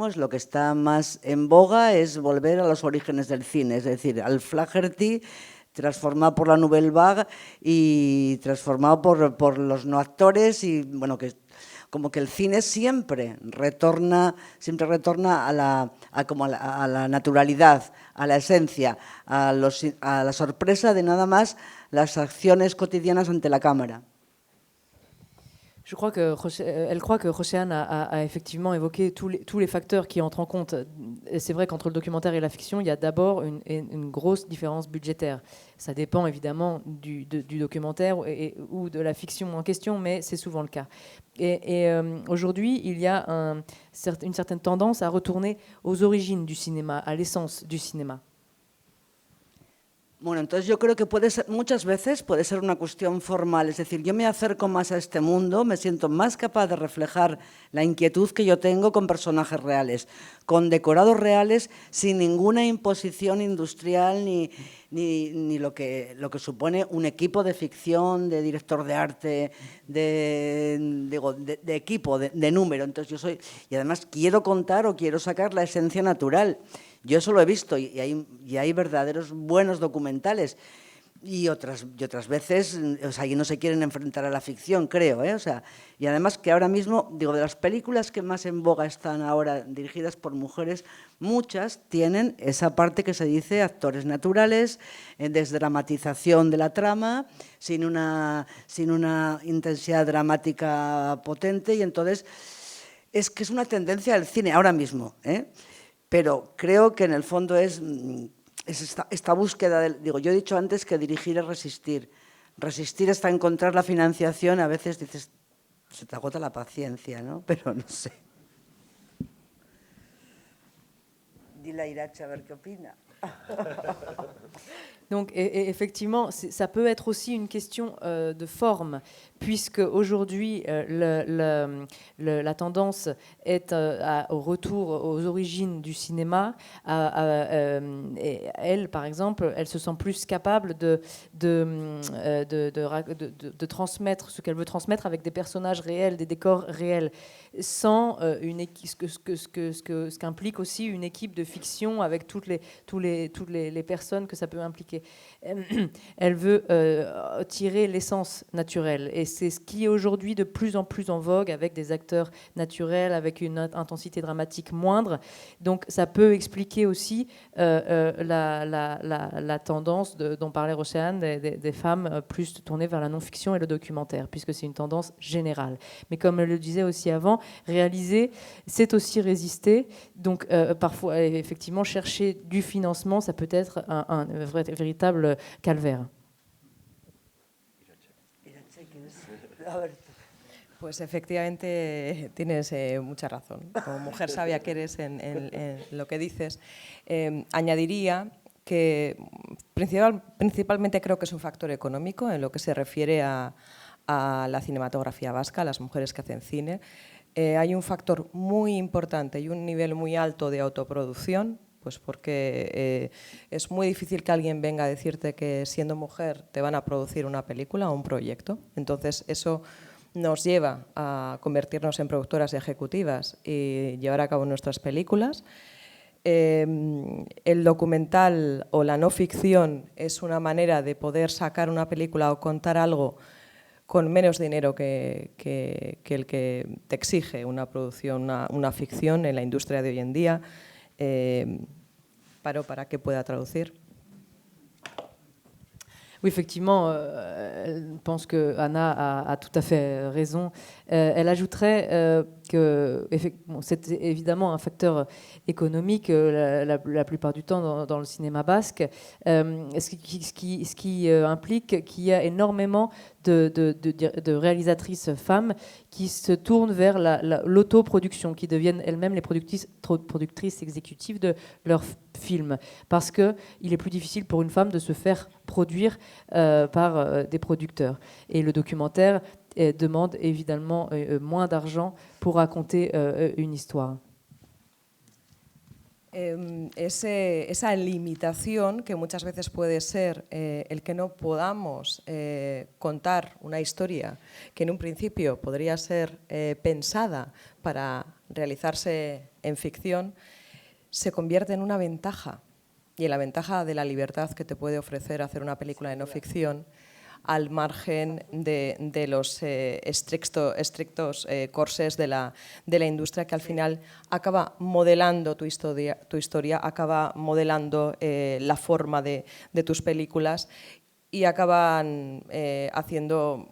es lo que está más en boga, es volver a los orígenes del cine, es decir, al Flaherty transformado por la Nouvelle Vague y transformado por los no actores, y bueno, que como que el cine siempre retorna a la naturalidad, a la esencia, a la sorpresa de nada más las acciones cotidianas ante la cámara. Elle croit que Roxane a effectivement évoqué tous les facteurs qui entrent en compte. Et c'est vrai qu'entre le documentaire et la fiction, il y a d'abord une grosse différence budgétaire. Ça dépend évidemment du documentaire ou de la fiction en question, mais c'est souvent le cas. Et aujourd'hui, il y a une certaine tendance à retourner aux origines du cinéma, à l'essence du cinéma. Bueno, entonces yo creo que muchas veces puede ser una cuestión formal, es decir, yo me acerco más a este mundo, me siento más capaz de reflejar la inquietud que yo tengo con personajes reales, con decorados reales, sin ninguna imposición industrial ni lo que supone un equipo de ficción, de director de arte, de equipo, de número. Entonces y además quiero contar o quiero sacar la esencia natural. Yo eso lo he visto y hay verdaderos buenos documentales y otras veces, o sea, y no se quieren enfrentar a la ficción, creo, o sea, y además que ahora mismo, digo, de las películas que más en boga están ahora dirigidas por mujeres, muchas tienen esa parte que se dice actores naturales, desdramatización de la trama, sin una intensidad dramática potente, y entonces es que es una tendencia del cine ahora mismo, Pero creo que en el fondo es esta búsqueda, yo he dicho antes que dirigir es resistir. Resistir hasta encontrar la financiación, a veces dices, se te agota la paciencia, ¿no? Pero no sé. Dile a Irache a ver qué opina. Donc effectivement, ça peut être aussi une question de forme, puisque aujourd'hui, la tendance est au retour aux origines du cinéma. Et elle, par exemple, elle se sent plus capable de transmettre ce qu'elle veut transmettre avec des personnages réels, des décors réels, sans ce qu'implique aussi une équipe de fiction avec toutes les personnes que ça peut impliquer. Elle veut tirer l'essence naturelle, et c'est ce qui est aujourd'hui de plus en plus en vogue, avec des acteurs naturels, avec une intensité dramatique moindre. Donc ça peut expliquer aussi la tendance dont parlait Océane, des femmes plus tournées vers la non-fiction et le documentaire, puisque c'est une tendance générale. Mais comme elle le disait aussi avant, réaliser, c'est aussi résister. Donc parfois, effectivement, chercher du financement, ça peut être un véritable calvaire. Pues efectivamente tienes mucha razón. Como mujer sabia que eres en lo que dices, añadiría que principalmente creo que es un factor económico en lo que se refiere a la cinematografía vasca, a las mujeres que hacen cine. Hay un factor muy importante y un nivel muy alto de autoproducción, pues porque es muy difícil que alguien venga a decirte que siendo mujer te van a producir una película o un proyecto. Entonces eso nos lleva a convertirnos en productoras ejecutivas y llevar a cabo nuestras películas. El documental o la no ficción es una manera de poder sacar una película o contar algo con menos dinero que el que te exige una producción, una ficción en la industria de hoy en día. Para que pueda traducir. Oui, effectivement, je pense que Anna a tout à fait raison. Elle ajouterait que c'est évidemment un facteur économique la plupart du temps dans le cinéma basque, ce qui implique qu'il y a énormément de réalisatrices femmes qui se tournent vers l'autoproduction, qui deviennent elles-mêmes les productrices exécutives de leurs films, parce qu'il est plus difficile pour une femme de se faire produire par des producteurs. Et le documentaire demande évidemment moins d'argent pour raconter une histoire. Esa limitación que muchas veces puede ser el que no podamos contar una historia que en un principio podría ser pensada para realizarse en ficción, se convierte en una ventaja, y en la ventaja de la libertad que te puede ofrecer hacer una película de no ficción, al margen de los estrictos corsés de la industria, que al final acaba modelando tu historia, acaba modelando la forma de tus películas, y acaban haciendo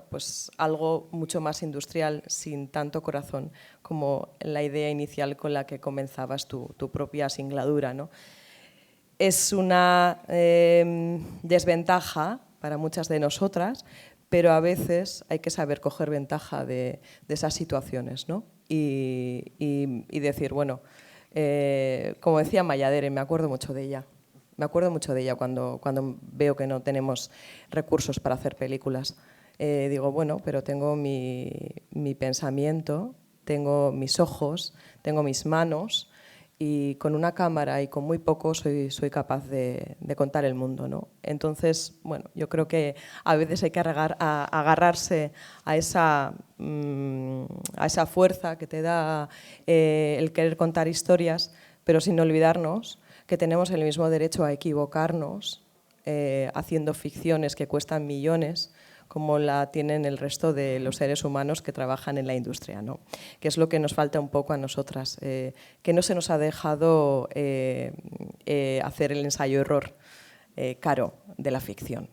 pues algo mucho más industrial, sin tanto corazón como la idea inicial con la que comenzabas tu propia singladura, ¿no? Es una desventaja para muchas de nosotras, pero a veces hay que saber coger ventaja de esas situaciones, ¿no? Y decir, bueno, como decía Mayadere, me acuerdo mucho de ella. Me acuerdo mucho de ella cuando veo que no tenemos recursos para hacer películas. Digo, bueno, pero tengo mi pensamiento, tengo mis ojos, tengo mis manos, y con una cámara y con muy poco soy capaz de contar el mundo, ¿no? Entonces, bueno, yo creo que a veces hay que agarrarse a esa fuerza que te da el querer contar historias, pero sin olvidarnos que tenemos el mismo derecho a equivocarnos haciendo ficciones que cuestan millones, como la tienen el resto de los seres humanos que trabajan en la industria, ¿no? Que es lo que nos falta un poco a nosotras, que no se nos ha dejado hacer el ensayo-error caro de la ficción.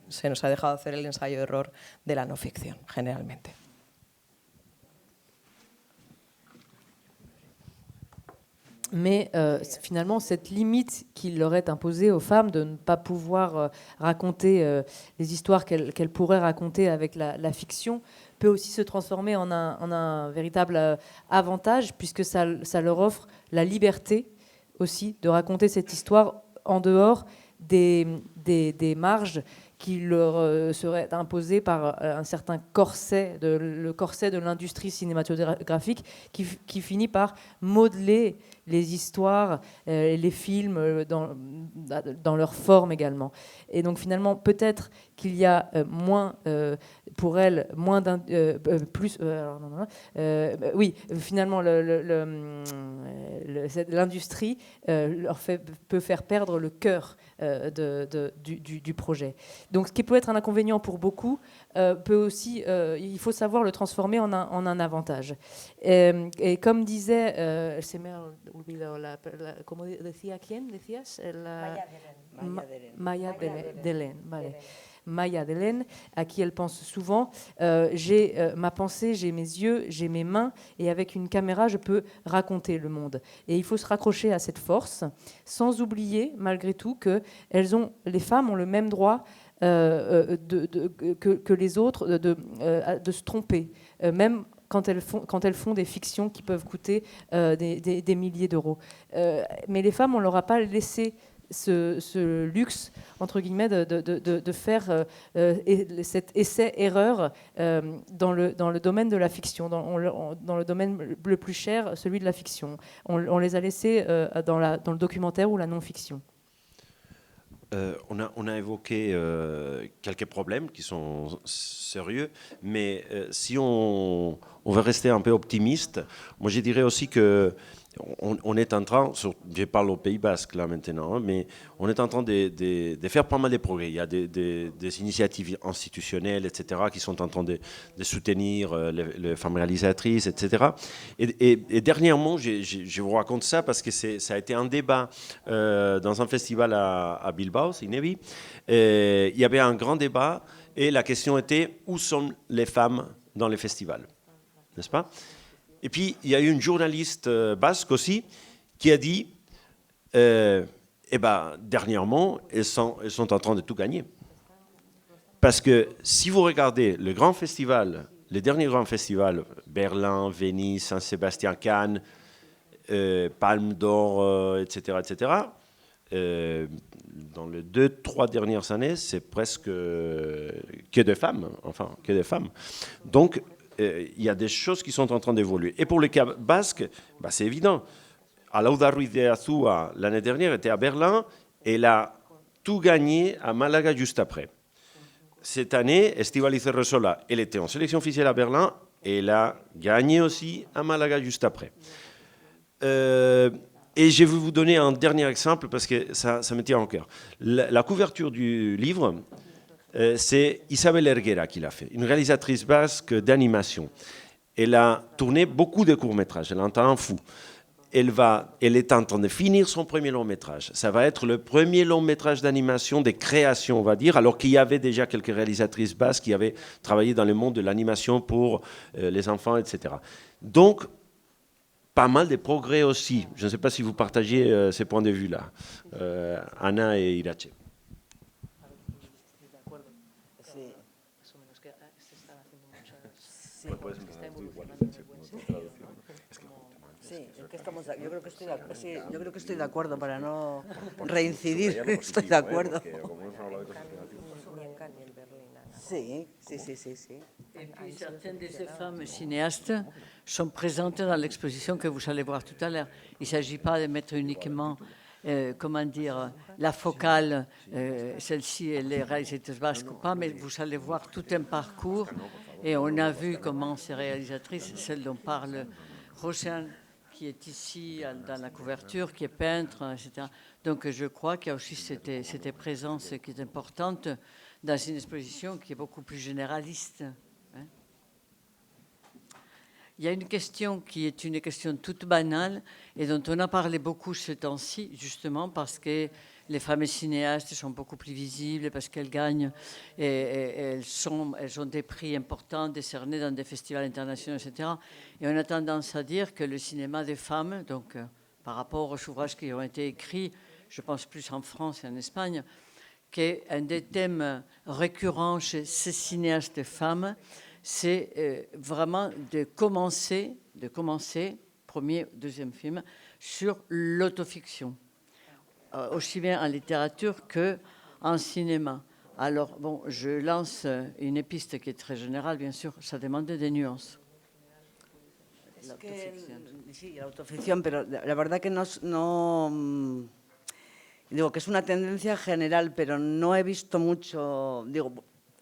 Se nos ha dejado hacer el ensayo-error de la no ficción, generalmente. Mais finalement, cette limite qui leur est imposée aux femmes de ne pas pouvoir raconter les histoires qu'elles pourraient raconter avec la fiction peut aussi se transformer en un véritable avantage, puisque ça leur offre la liberté aussi de raconter cette histoire en dehors des marges qui leur seraient imposées par un certain corset, le corset de l'industrie cinématographique qui finit par modeler les histoires, les films dans leur forme également. Et donc finalement, peut-être qu'il y a moins, pour elles, moins plus... oui, finalement, l'industrie peut faire perdre le cœur du projet. Donc ce qui peut être un inconvénient pour beaucoup, peut aussi, il faut savoir le transformer en un avantage. Et comme disait, ¿cómo decía quién? ¿Decías? Maya Delen. Vale. Maya Delen, à qui elle pense souvent. J'ai ma pensée, j'ai mes yeux, j'ai mes mains, et avec une caméra, je peux raconter le monde. Et il faut se raccrocher à cette force, sans oublier, malgré tout, que les femmes ont le même droit que les autres de se tromper, même quand elles font des fictions qui peuvent coûter des milliers d'euros. Mais les femmes, on ne leur a pas laissé ce luxe, entre guillemets, de faire cet essai-erreur dans le domaine de la fiction, dans le domaine le plus cher, celui de la fiction. On les a laissés dans le documentaire ou la non-fiction. On a évoqué quelques problèmes qui sont sérieux, mais si on veut rester un peu optimiste, moi je dirais aussi que on est en train, je parle au Pays Basque là maintenant, hein, mais on est en train de faire pas mal de progrès. Il y a des initiatives institutionnelles, etc., qui sont en train de soutenir les femmes réalisatrices, etc. Et dernièrement, je vous raconte ça parce que ça a été un débat dans un festival à Bilbao, Cinebi. Il y avait un grand débat et la question était où sont les femmes dans les festivals, n'est-ce pas? Et puis, il y a eu une journaliste basque aussi qui a dit dernièrement, elles sont en train de tout gagner. Parce que si vous regardez le grand festival, les derniers grands festivals, Berlin, Venise, Saint-Sébastien, Cannes, Palme d'Or, etc., dans les 2-3 dernières années, c'est presque que des femmes. Donc, il y a des choses qui sont en train d'évoluer. Et pour le cas basque, c'est évident. Alauda Ruiz de Azúa, l'année dernière, était à Berlin et elle a tout gagné à Malaga juste après. Cette année, Estíbaliz Urresola, elle était en sélection officielle à Berlin et elle a gagné aussi à Malaga juste après. Et je vais vous donner un dernier exemple parce que ça me tient en cœur. La couverture du livre, c'est Isabel Erguera qui l'a fait, une réalisatrice basque d'animation. Elle a tourné beaucoup de courts-métrages, elle en a un fou. Elle est en train de finir son premier long-métrage. Ça va être le premier long-métrage d'animation, de création, on va dire, alors qu'il y avait déjà quelques réalisatrices basques qui avaient travaillé dans le monde de l'animation pour les enfants, etc. Donc, pas mal de progrès aussi. Je ne sais pas si vous partagez ces points de vue-là, Anna et Irache. Yo creo que estoy de acuerdo para no reincidir. Estoy de acuerdo. Sí. Et puis certaines de ces femmes cinéastes sont présentes dans l'exposition que vous allez voir tout à l'heure. Il ne s'agit pas de mettre uniquement, la focale, celle-ci, elle est réalisatrice basque ou pas, mais vous allez voir tout un parcours. Et on a vu comment ces réalisatrices, celle dont parle Roxane, qui est ici dans la couverture, qui est peintre, etc. Donc je crois qu'il y a aussi cette présence qui est importante dans une exposition qui est beaucoup plus généraliste. Il y a une question qui est une question toute banale et dont on a parlé beaucoup ce temps-ci, justement parce que les femmes cinéastes sont beaucoup plus visibles, parce qu'elles gagnent et elles ont des prix importants décernés dans des festivals internationaux, etc. Et on a tendance à dire que le cinéma des femmes, donc par rapport aux ouvrages qui ont été écrits, je pense plus en France et en Espagne, qu'un des thèmes récurrents chez ces cinéastes femmes, c'est vraiment de commencer, premier, deuxième film, sur l'autofiction. aussi bien en littérature qu'en cinéma. Alors, bon, je lance une piste qui est très générale, bien sûr, ça demande des nuances. Es que, sí, la autoficción, pero la verdad que digo que es una tendencia general, pero no he visto mucho, digo,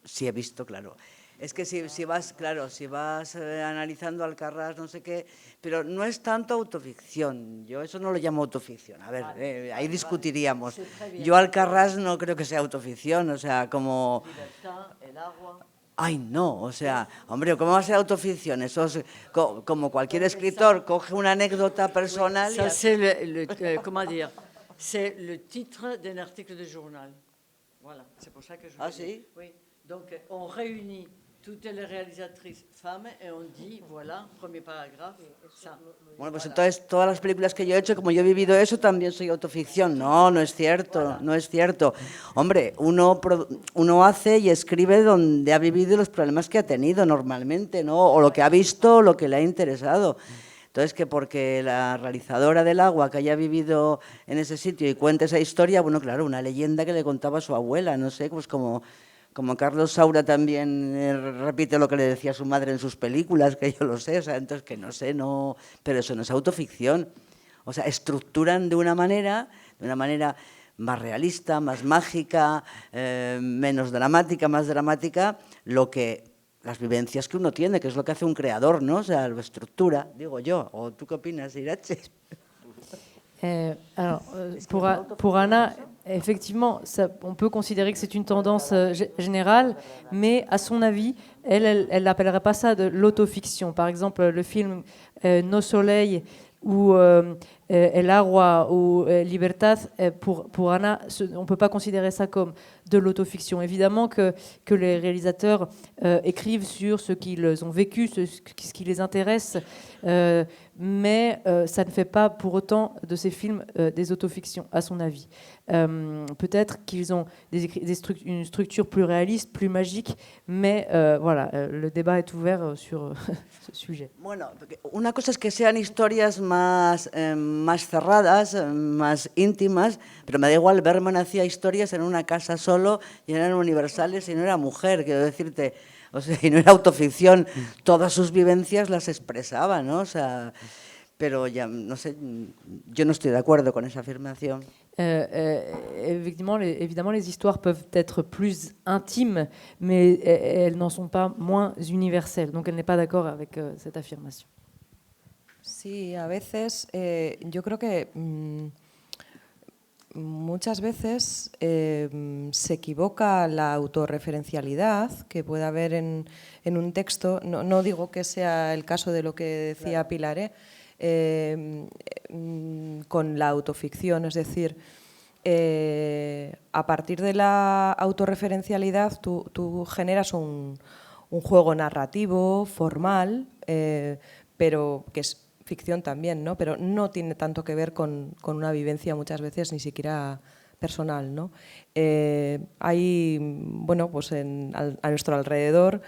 sí he visto, claro. Es que si vas, claro, si vas analizando Alcarrás, no sé qué, pero no es tanto autoficción. Yo eso no lo llamo autoficción. A ver, ahí discutiríamos. Yo Alcarrás no creo que sea autoficción, o sea, como... Libertad, el agua. Ay, no, o sea, hombre, ¿cómo va a ser autoficción? Eso es como cualquier escritor coge una anécdota personal Ça, c'est comment dire, c'est le titre d'un article de journal. Voilà, c'est pour ça que je... Ah, sí? Oui, donc on réunit toutes les réalisatrices femmes et on dit, voilà, premier paragraphe, ça. Bueno, pues entonces todas las películas que yo he hecho, como yo he vivido eso, también soy autoficción. No, no es cierto, no es cierto. Hombre, uno hace y escribe donde ha vivido los problemas que ha tenido normalmente, ¿no? O lo que ha visto o lo que le ha interesado. Entonces, que porque la realizadora del Agua que haya vivido en ese sitio y cuente esa historia, bueno, claro, una leyenda que le contaba su abuela, no sé, pues como Carlos Saura también repite lo que le decía su madre en sus películas, que yo lo sé, o sea, entonces que no sé, no, pero eso no es autoficción. O sea, estructuran de una manera más realista, más mágica, menos dramática, más dramática, las vivencias que uno tiene, que es lo que hace un creador, ¿no? O sea, lo estructura, digo yo. ¿O tú qué opinas, Irache? Alors, pour Anna, effectivement, on peut considérer que c'est une tendance générale, mais à son avis, elle n'appellerait pas ça de l'autofiction. Par exemple, le film No Soleil ou El Agua ou Libertad, pour Anna, on ne peut pas considérer ça comme de l'autofiction. Évidemment que les réalisateurs écrivent sur ce qu'ils ont vécu, ce qui les intéresse, mais ça ne fait pas pour autant de ces films des autofictions, à son avis. Peut-être qu'ils ont une structure plus réaliste, plus magique, mais voilà, le débat est ouvert sur ce sujet. Bueno, una cosa es que sean historias más cerradas, más íntimas, pero me da igual, Bergman hacía historias en una casa solo y eran universales y no era mujer, quiero decirte, o sea, y no era autoficción, todas sus vivencias las expresaba, ¿no? O sea, pero ya, no sé, yo no estoy de acuerdo con esa afirmación. Évidemment, les histoires peuvent être plus intimes, mais elles n'en sont pas moins universelles. Donc, elle n'est pas d'accord avec cette affirmation. Sí, a veces yo creo que muchas veces se equivoca la autorreferencialidad que puede haber en un texto. No digo que sea el caso de lo que decía Pilar, con la autoficción, es decir, a partir de la autorreferencialidad tú generas un juego narrativo, formal, pero que es ficción también, ¿no? Pero no tiene tanto que ver con una vivencia muchas veces ni siquiera personal, ¿no? Hay, bueno, pues a nuestro alrededor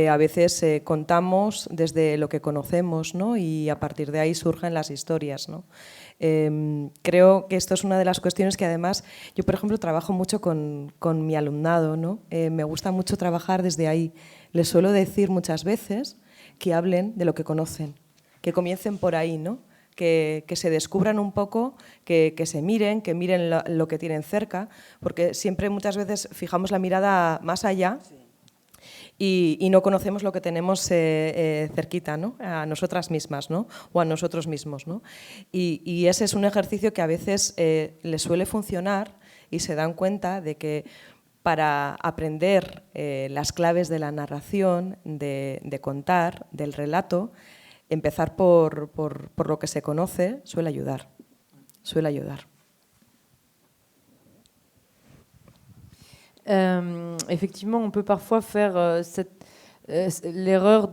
a veces contamos desde lo que conocemos, ¿no? Y a partir de ahí surgen las historias, ¿no? Creo que esto es una de las cuestiones que además yo, por ejemplo, trabajo mucho con mi alumnado, ¿no? Me gusta mucho trabajar desde ahí. Les suelo decir muchas veces que hablen de lo que conocen, que comiencen por ahí, ¿no? Que se descubran un poco, que se miren, que miren lo que tienen cerca, porque siempre muchas veces fijamos la mirada más allá y no conocemos lo que tenemos cerquita, ¿no? A nosotras mismas, ¿no? O a nosotros mismos, ¿no? Y ese es un ejercicio que a veces les suele funcionar y se dan cuenta de que para aprender las claves de la narración, de contar, del relato, empezar por lo que se conoce suele ayudar. Effectivement, on peut parfois faire l'erreur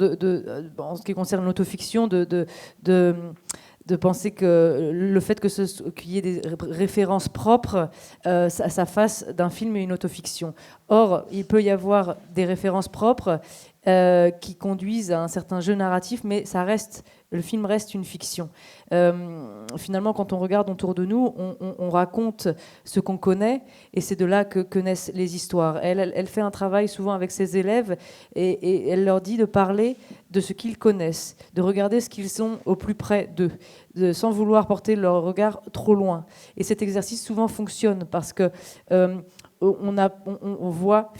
en ce qui concerne l'autofiction de penser que le fait qu'il y ait des références propres, ça fasse d'un film une autofiction. Or, il peut y avoir des références propres qui conduisent à un certain jeu narratif, mais le film reste une fiction. Finalement, quand on regarde autour de nous, on raconte ce qu'on connaît, et c'est de là que naissent les histoires. Elle fait un travail souvent avec ses élèves, et elle leur dit de parler de ce qu'ils connaissent, de regarder ce qu'ils sont au plus près d'eux, sans vouloir porter leur regard trop loin. Et cet exercice souvent fonctionne, parce que on voit,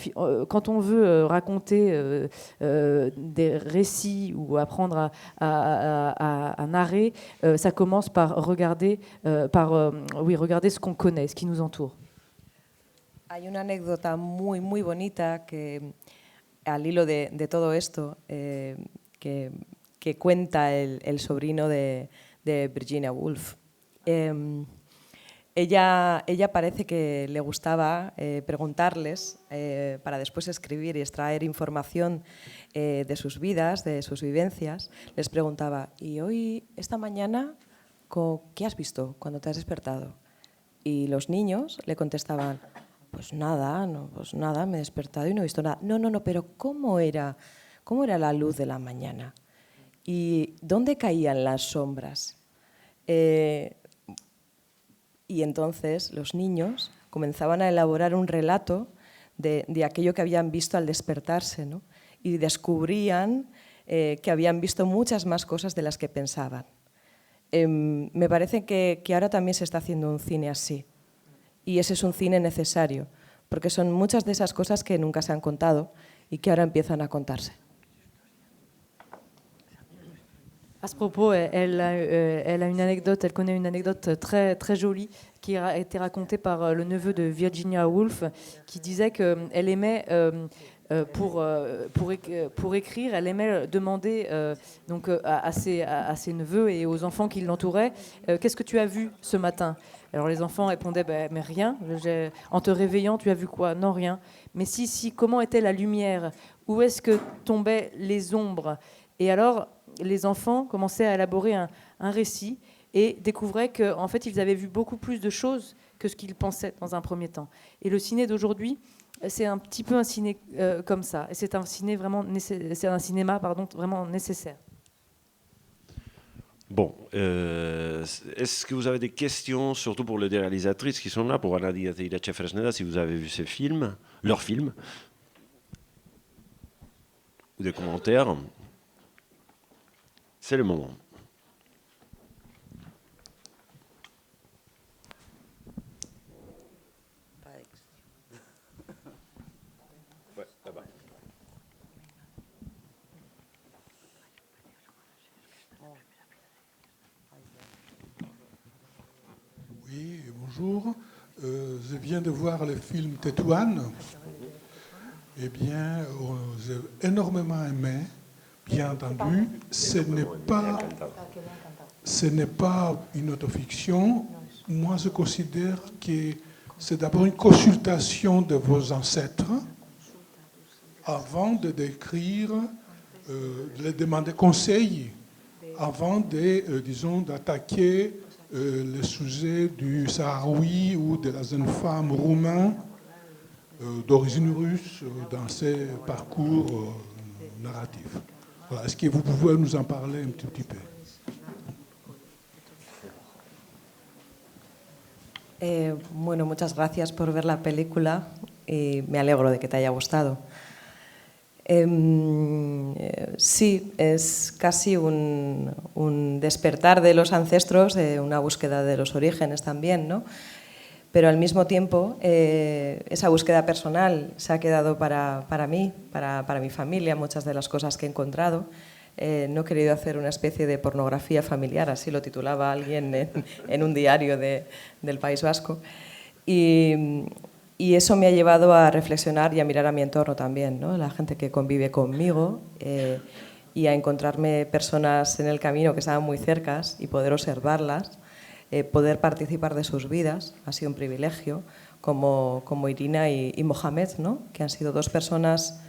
quand on veut raconter des récits ou apprendre à narrer, ça commence par regarder, regarder ce qu'on connaît, ce qui nous entoure. Hay una anécdota muy, muy bonita que, al hilo de todo esto, que cuenta el sobrino de Virginia Woolf. Ella parece que le gustaba preguntarles para después escribir y extraer información de sus vidas, de sus vivencias. Les preguntaba, ¿y hoy, esta mañana, qué has visto cuando te has despertado? Y los niños le contestaban, pues nada, me he despertado y no he visto nada. No, pero ¿cómo era la luz de la mañana? ¿Y dónde caían las sombras? Y entonces los niños comenzaban a elaborar un relato de aquello que habían visto al despertarse, ¿no? Y descubrían que habían visto muchas más cosas de las que pensaban. Me parece que ahora también se está haciendo un cine así. Y ese es un cine necesario, porque son muchas de esas cosas que nunca se han contado y que ahora empiezan a contarse. À ce propos, elle a une anecdote, elle connaît une anecdote très, très jolie qui a été racontée par le neveu de Virginia Woolf, qui disait qu'elle aimait, pour écrire, elle aimait demander donc, à ses neveux et aux enfants qui l'entouraient, qu'est-ce que tu as vu ce matin? Alors les enfants répondaient, mais rien, en te réveillant, tu as vu quoi? Non, rien. Mais si, comment était la lumière? Où est-ce que tombaient les ombres? Et alors, les enfants commençaient à élaborer un récit et découvraient qu'en fait, ils avaient vu beaucoup plus de choses que ce qu'ils pensaient dans un premier temps. Et le ciné d'aujourd'hui, c'est un petit peu un ciné comme ça. Et c'est un cinéma vraiment nécessaire. Bon, est-ce que vous avez des questions, surtout pour les deux réalisatrices qui sont là, pour Anna Diaz et Irache Fresneda, si vous avez vu ces films, leurs films, ou des commentaires? C'est le moment. Ouais, là-bas. Oui, bonjour. Je viens de voir le film Tétouan. Eh bien, j'ai énormément aimé. Bien entendu, ce n'est pas une autofiction. Moi, je considère que c'est d'abord une consultation de vos ancêtres avant de décrire, de les demander conseil, avant d'attaquer le sujet du Sahraoui ou de la jeune femme roumaine d'origine russe dans ces parcours narratifs. Voilà. Est-ce que vous pouvez nous en parler un petit peu? Bueno, muchas gracias por ver la película y me alegro de que te haya gustado. Sí, es casi un despertar de los ancestros, una búsqueda de los orígenes también, ¿no? Pero al mismo tiempo, esa búsqueda personal se ha quedado para mí, para mi familia, muchas de las cosas que he encontrado. No he querido hacer una especie de pornografía familiar, así lo titulaba alguien en un diario del País Vasco. Y eso me ha llevado a reflexionar y a mirar a mi entorno también, ¿no? La gente que convive conmigo y a encontrarme personas en el camino que estaban muy cercas y poder observarlas. Poder participar de sus vidas ha sido un privilegio, como Irina y Mohamed, ¿no? Que han sido dos personas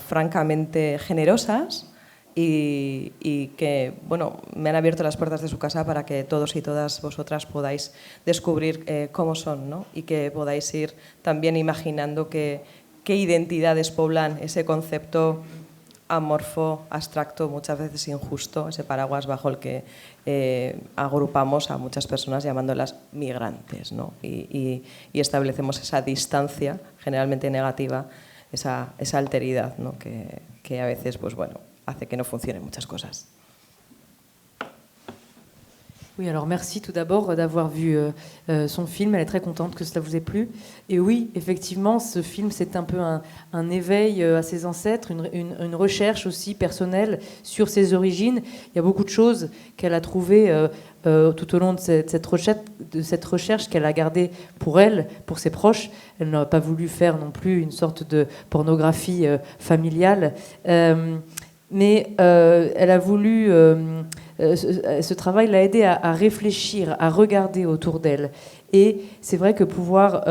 francamente generosas y que bueno, me han abierto las puertas de su casa para que todos y todas vosotras podáis descubrir cómo son, ¿no? Y que podáis ir también imaginando qué qué identidades poblan ese concepto amorfo, abstracto, muchas veces injusto, ese paraguas bajo el que agrupamos a muchas personas llamándolas migrantes, ¿no? y establecemos esa distancia, generalmente negativa, esa alteridad, ¿no? que a veces pues, bueno, hace que no funcionen muchas cosas. Oui, alors merci tout d'abord d'avoir vu son film. Elle est très contente que cela vous ait plu. Et oui, effectivement, ce film, c'est un peu un éveil à ses ancêtres, une recherche aussi personnelle sur ses origines. Il y a beaucoup de choses qu'elle a trouvées tout au long de cette recherche qu'elle a gardée pour elle, pour ses proches. Elle n'a pas voulu faire non plus une sorte de pornographie familiale. Mais elle a voulu... ce travail l'a aidé à réfléchir, à regarder autour d'elle. Et c'est vrai que pouvoir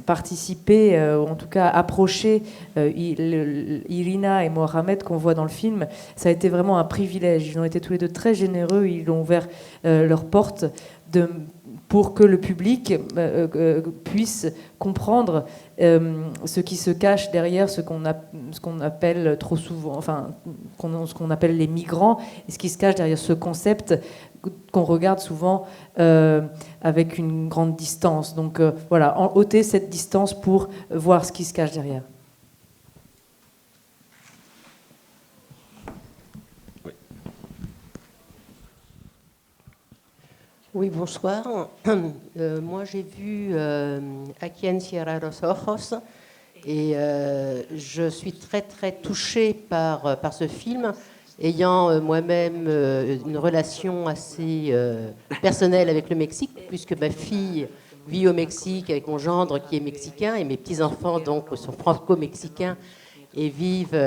participer, ou en tout cas approcher Irina et Mohamed qu'on voit dans le film, ça a été vraiment un privilège. Ils ont été tous les deux très généreux, ils ont ouvert leurs portes pour que le public puisse comprendre ce qui se cache derrière ce qu'on appelle trop souvent, enfin, ce qu'on appelle les migrants, et ce qui se cache derrière ce concept qu'on regarde souvent avec une grande distance. Donc voilà, ôter cette distance pour voir ce qui se cache derrière. Oui, bonsoir. Moi, j'ai vu A quien cierra los ojos et je suis très, très touchée par ce film, ayant moi-même une relation assez personnelle avec le Mexique, puisque ma fille vit au Mexique avec mon gendre qui est mexicain et mes petits-enfants donc sont franco-mexicains et vivent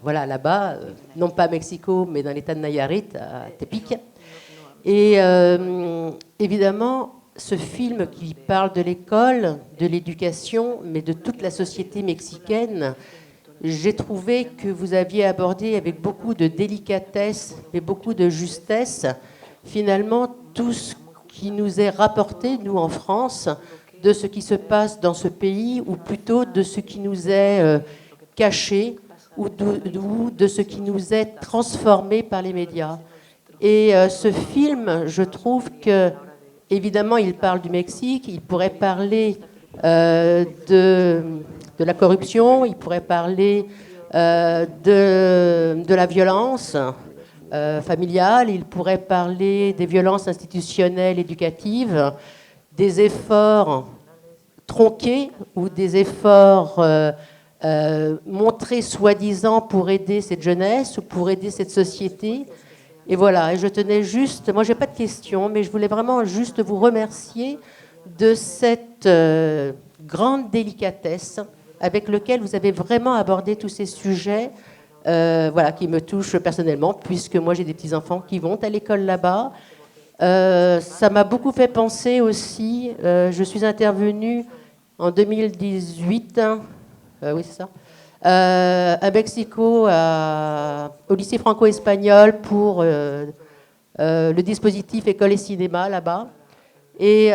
voilà, là-bas, non pas à Mexico, mais dans l'état de Nayarit, à Tepic. Et évidemment, ce film qui parle de l'école, de l'éducation, mais de toute la société mexicaine, j'ai trouvé que vous aviez abordé avec beaucoup de délicatesse et beaucoup de justesse, finalement, tout ce qui nous est rapporté, nous en France, de ce qui se passe dans ce pays, ou plutôt de ce qui nous est caché, ou de ce qui nous est transformé par les médias. Et ce film, je trouve que, évidemment, il parle du Mexique, il pourrait parler de la corruption, il pourrait parler de la violence familiale, il pourrait parler des violences institutionnelles, éducatives, des efforts tronqués ou des efforts montrés soi-disant pour aider cette jeunesse ou pour aider cette société. Et voilà, et je tenais juste, moi j'ai pas de questions, mais je voulais vraiment juste vous remercier de cette grande délicatesse avec laquelle vous avez vraiment abordé tous ces sujets voilà, qui me touchent personnellement, puisque moi j'ai des petits-enfants qui vont à l'école là-bas. Ça m'a beaucoup fait penser aussi, je suis intervenue en 2018, oui c'est ça, à Mexico, au lycée franco-espagnol pour le dispositif École et Cinéma là-bas. Et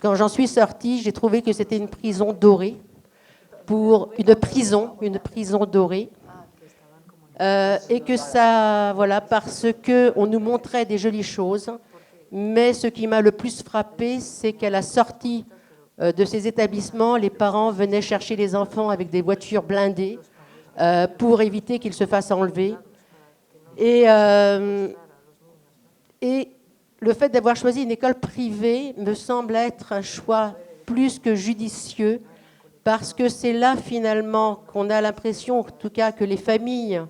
quand j'en suis sortie, j'ai trouvé que c'était une prison dorée, une prison dorée. Et que ça, voilà, parce qu'on nous montrait des jolies choses, mais ce qui m'a le plus frappé, c'est qu'à la sortie de ces établissements, les parents venaient chercher les enfants avec des voitures blindées pour éviter qu'ils se fassent enlever. Et le fait d'avoir choisi une école privée me semble être un choix plus que judicieux, parce que c'est là finalement qu'on a l'impression, en tout cas que les familles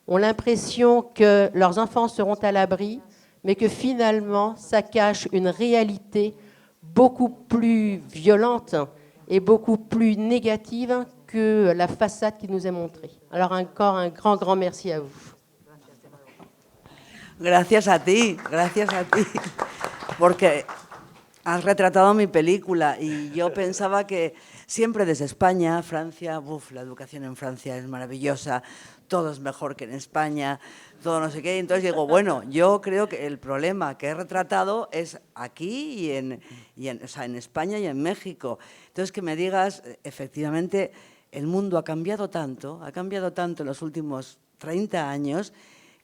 ont l'impression que leurs enfants seront à l'abri, mais que finalement ça cache une réalité beaucoup plus violente et beaucoup plus négative que la façade qui nous est montrée. Alors encore un grand merci à vous. Gracias a ti, porque has retratado mi película y yo pensaba que siempre desde España, Francia, la educación en Francia es maravillosa, todo es mejor que en España, todo no sé qué. Entonces digo, bueno, yo creo que el problema que he retratado es aquí o sea, en España y en México. Entonces que me digas, efectivamente, el mundo ha cambiado tanto en los últimos 30 años,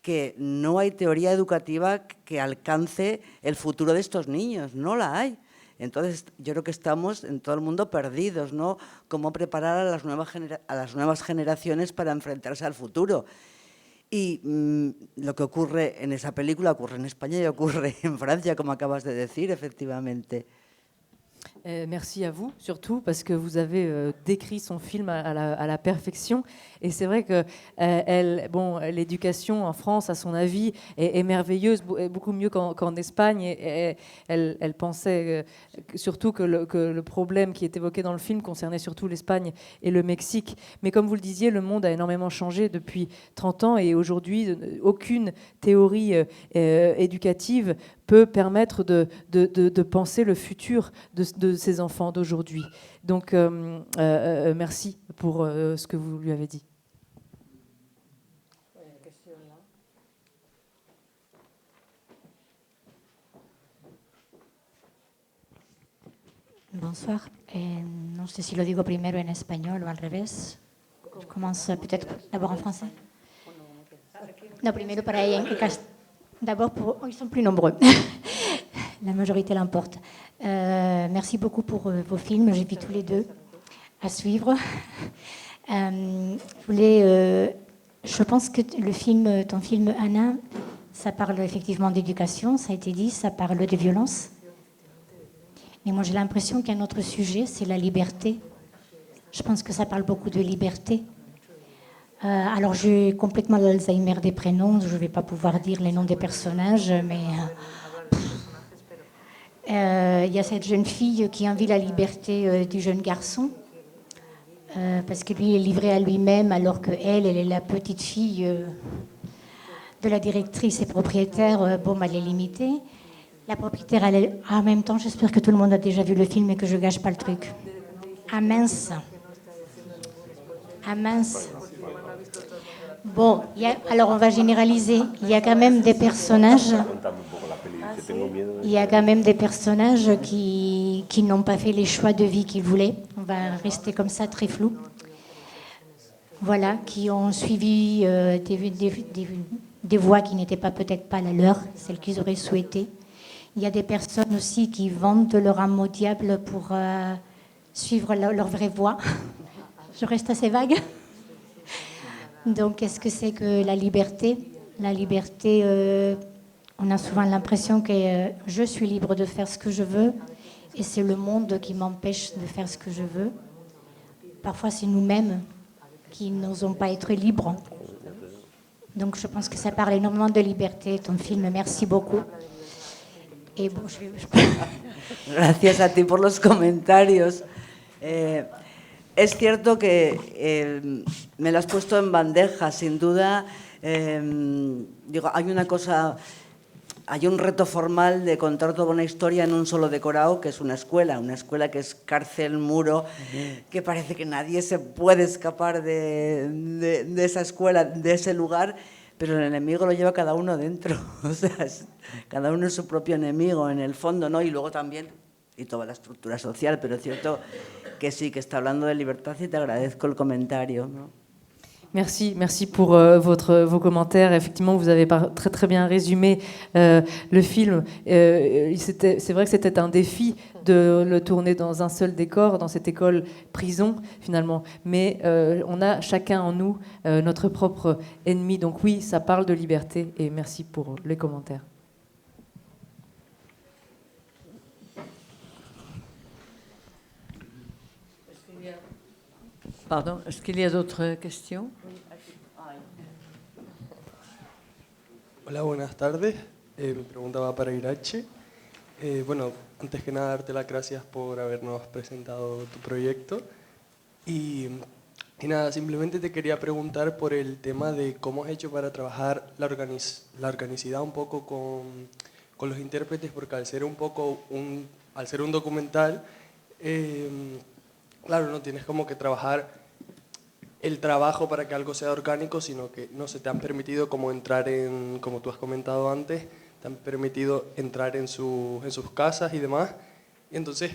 que no hay teoría educativa que alcance el futuro de estos niños, no la hay. Entonces, yo creo que estamos en todo el mundo perdidos, ¿no? Cómo preparar a las nuevas generaciones para enfrentarse al futuro. Y lo que ocurre en esa película ocurre en España y ocurre en Francia, como acabas de decir, efectivamente. Merci à vous, surtout parce que vous avez décrit son film à la perfection. Et c'est vrai que l'éducation en France, à son avis, est merveilleuse, beaucoup mieux qu'en Espagne. Et elle pensait surtout que le problème qui est évoqué dans le film concernait surtout l'Espagne et le Mexique. Mais comme vous le disiez, le monde a énormément changé depuis 30 ans et aujourd'hui, aucune théorie éducative peut permettre de penser le futur de ces enfants d'aujourd'hui. Donc, merci pour ce que vous lui avez dit. Bonsoir. No sé si lo digo primero en español o al revés. Je commence peut-être d'abord en français. Non, primero para ella. D'abord, ils sont plus nombreux. La majorité l'emporte. Merci beaucoup pour vos films. J'ai vu tous les deux à suivre. Je pense que ton film Anna, ça parle effectivement d'éducation, ça a été dit, ça parle de violence. Mais moi, j'ai l'impression qu'il y a un autre sujet, c'est la liberté. Je pense que ça parle beaucoup de liberté. Alors, j'ai complètement l'Alzheimer des prénoms. Je ne vais pas pouvoir dire les noms des personnages, mais il y a cette jeune fille qui envie la liberté du jeune garçon, parce que lui est livré à lui-même, alors qu'elle est la petite fille de la directrice et propriétaire. Elle est limitée. La propriétaire, elle est... en même temps, j'espère que tout le monde a déjà vu le film et que je ne gâche pas le truc. Ah mince. Ah mince. Bon, alors on va généraliser. Il y a quand même des personnages. Il y a quand même des personnages qui n'ont pas fait les choix de vie qu'ils voulaient. On va rester comme ça, très flou. Voilà, qui ont suivi des voies qui n'étaient peut-être pas la leur, celles qu'ils auraient souhaitées. Il y a des personnes aussi qui vendent leur âme au diable pour suivre leur vraie voie. Je reste assez vague. Donc, qu'est-ce que c'est que la liberté ? La liberté, on a souvent l'impression que je suis libre de faire ce que je veux et c'est le monde qui m'empêche de faire ce que je veux. Parfois, c'est nous-mêmes qui n'osons pas être libres. Donc, je pense que ça parle énormément de liberté, ton film. Merci beaucoup. Et bon, Gracias a ti por los comentarios. Es cierto que me lo has puesto en bandeja, sin duda. Digo, hay un reto formal de contar toda una historia en un solo decorado, que es una escuela que es cárcel, muro, que parece que nadie se puede escapar de esa escuela, de ese lugar, pero el enemigo lo lleva cada uno dentro, o sea, cada uno es su propio enemigo en el fondo, ¿no? Y luego también, y toda la estructura social, pero es cierto que sí, que está hablando de libertad y te agradezco el comentario, ¿no? Merci pour vos commentaires. Effectivement, vous avez très très bien résumé le film. C'est vrai que c'était un défi de le tourner dans un seul décor, dans cette école prison finalement. Mais on a chacun en nous notre propre ennemi. Donc oui, ça parle de liberté. Et merci pour les commentaires. Pardon, est-ce qu'il y a d'autres questions? Hola, buenas tardes. Mi pregunta va para Irache. Bueno, antes que nada, darte las gracias por habernos presentado tu proyecto. Y nada, simplemente te quería preguntar por el tema de cómo has hecho para trabajar la organicidad un poco con los intérpretes, porque al ser un documental, claro, no tienes como que trabajar el trabajo para que algo sea orgánico, sino que no se te han permitido como entrar en, como tú has comentado antes, te han permitido entrar en sus casas y demás. Y entonces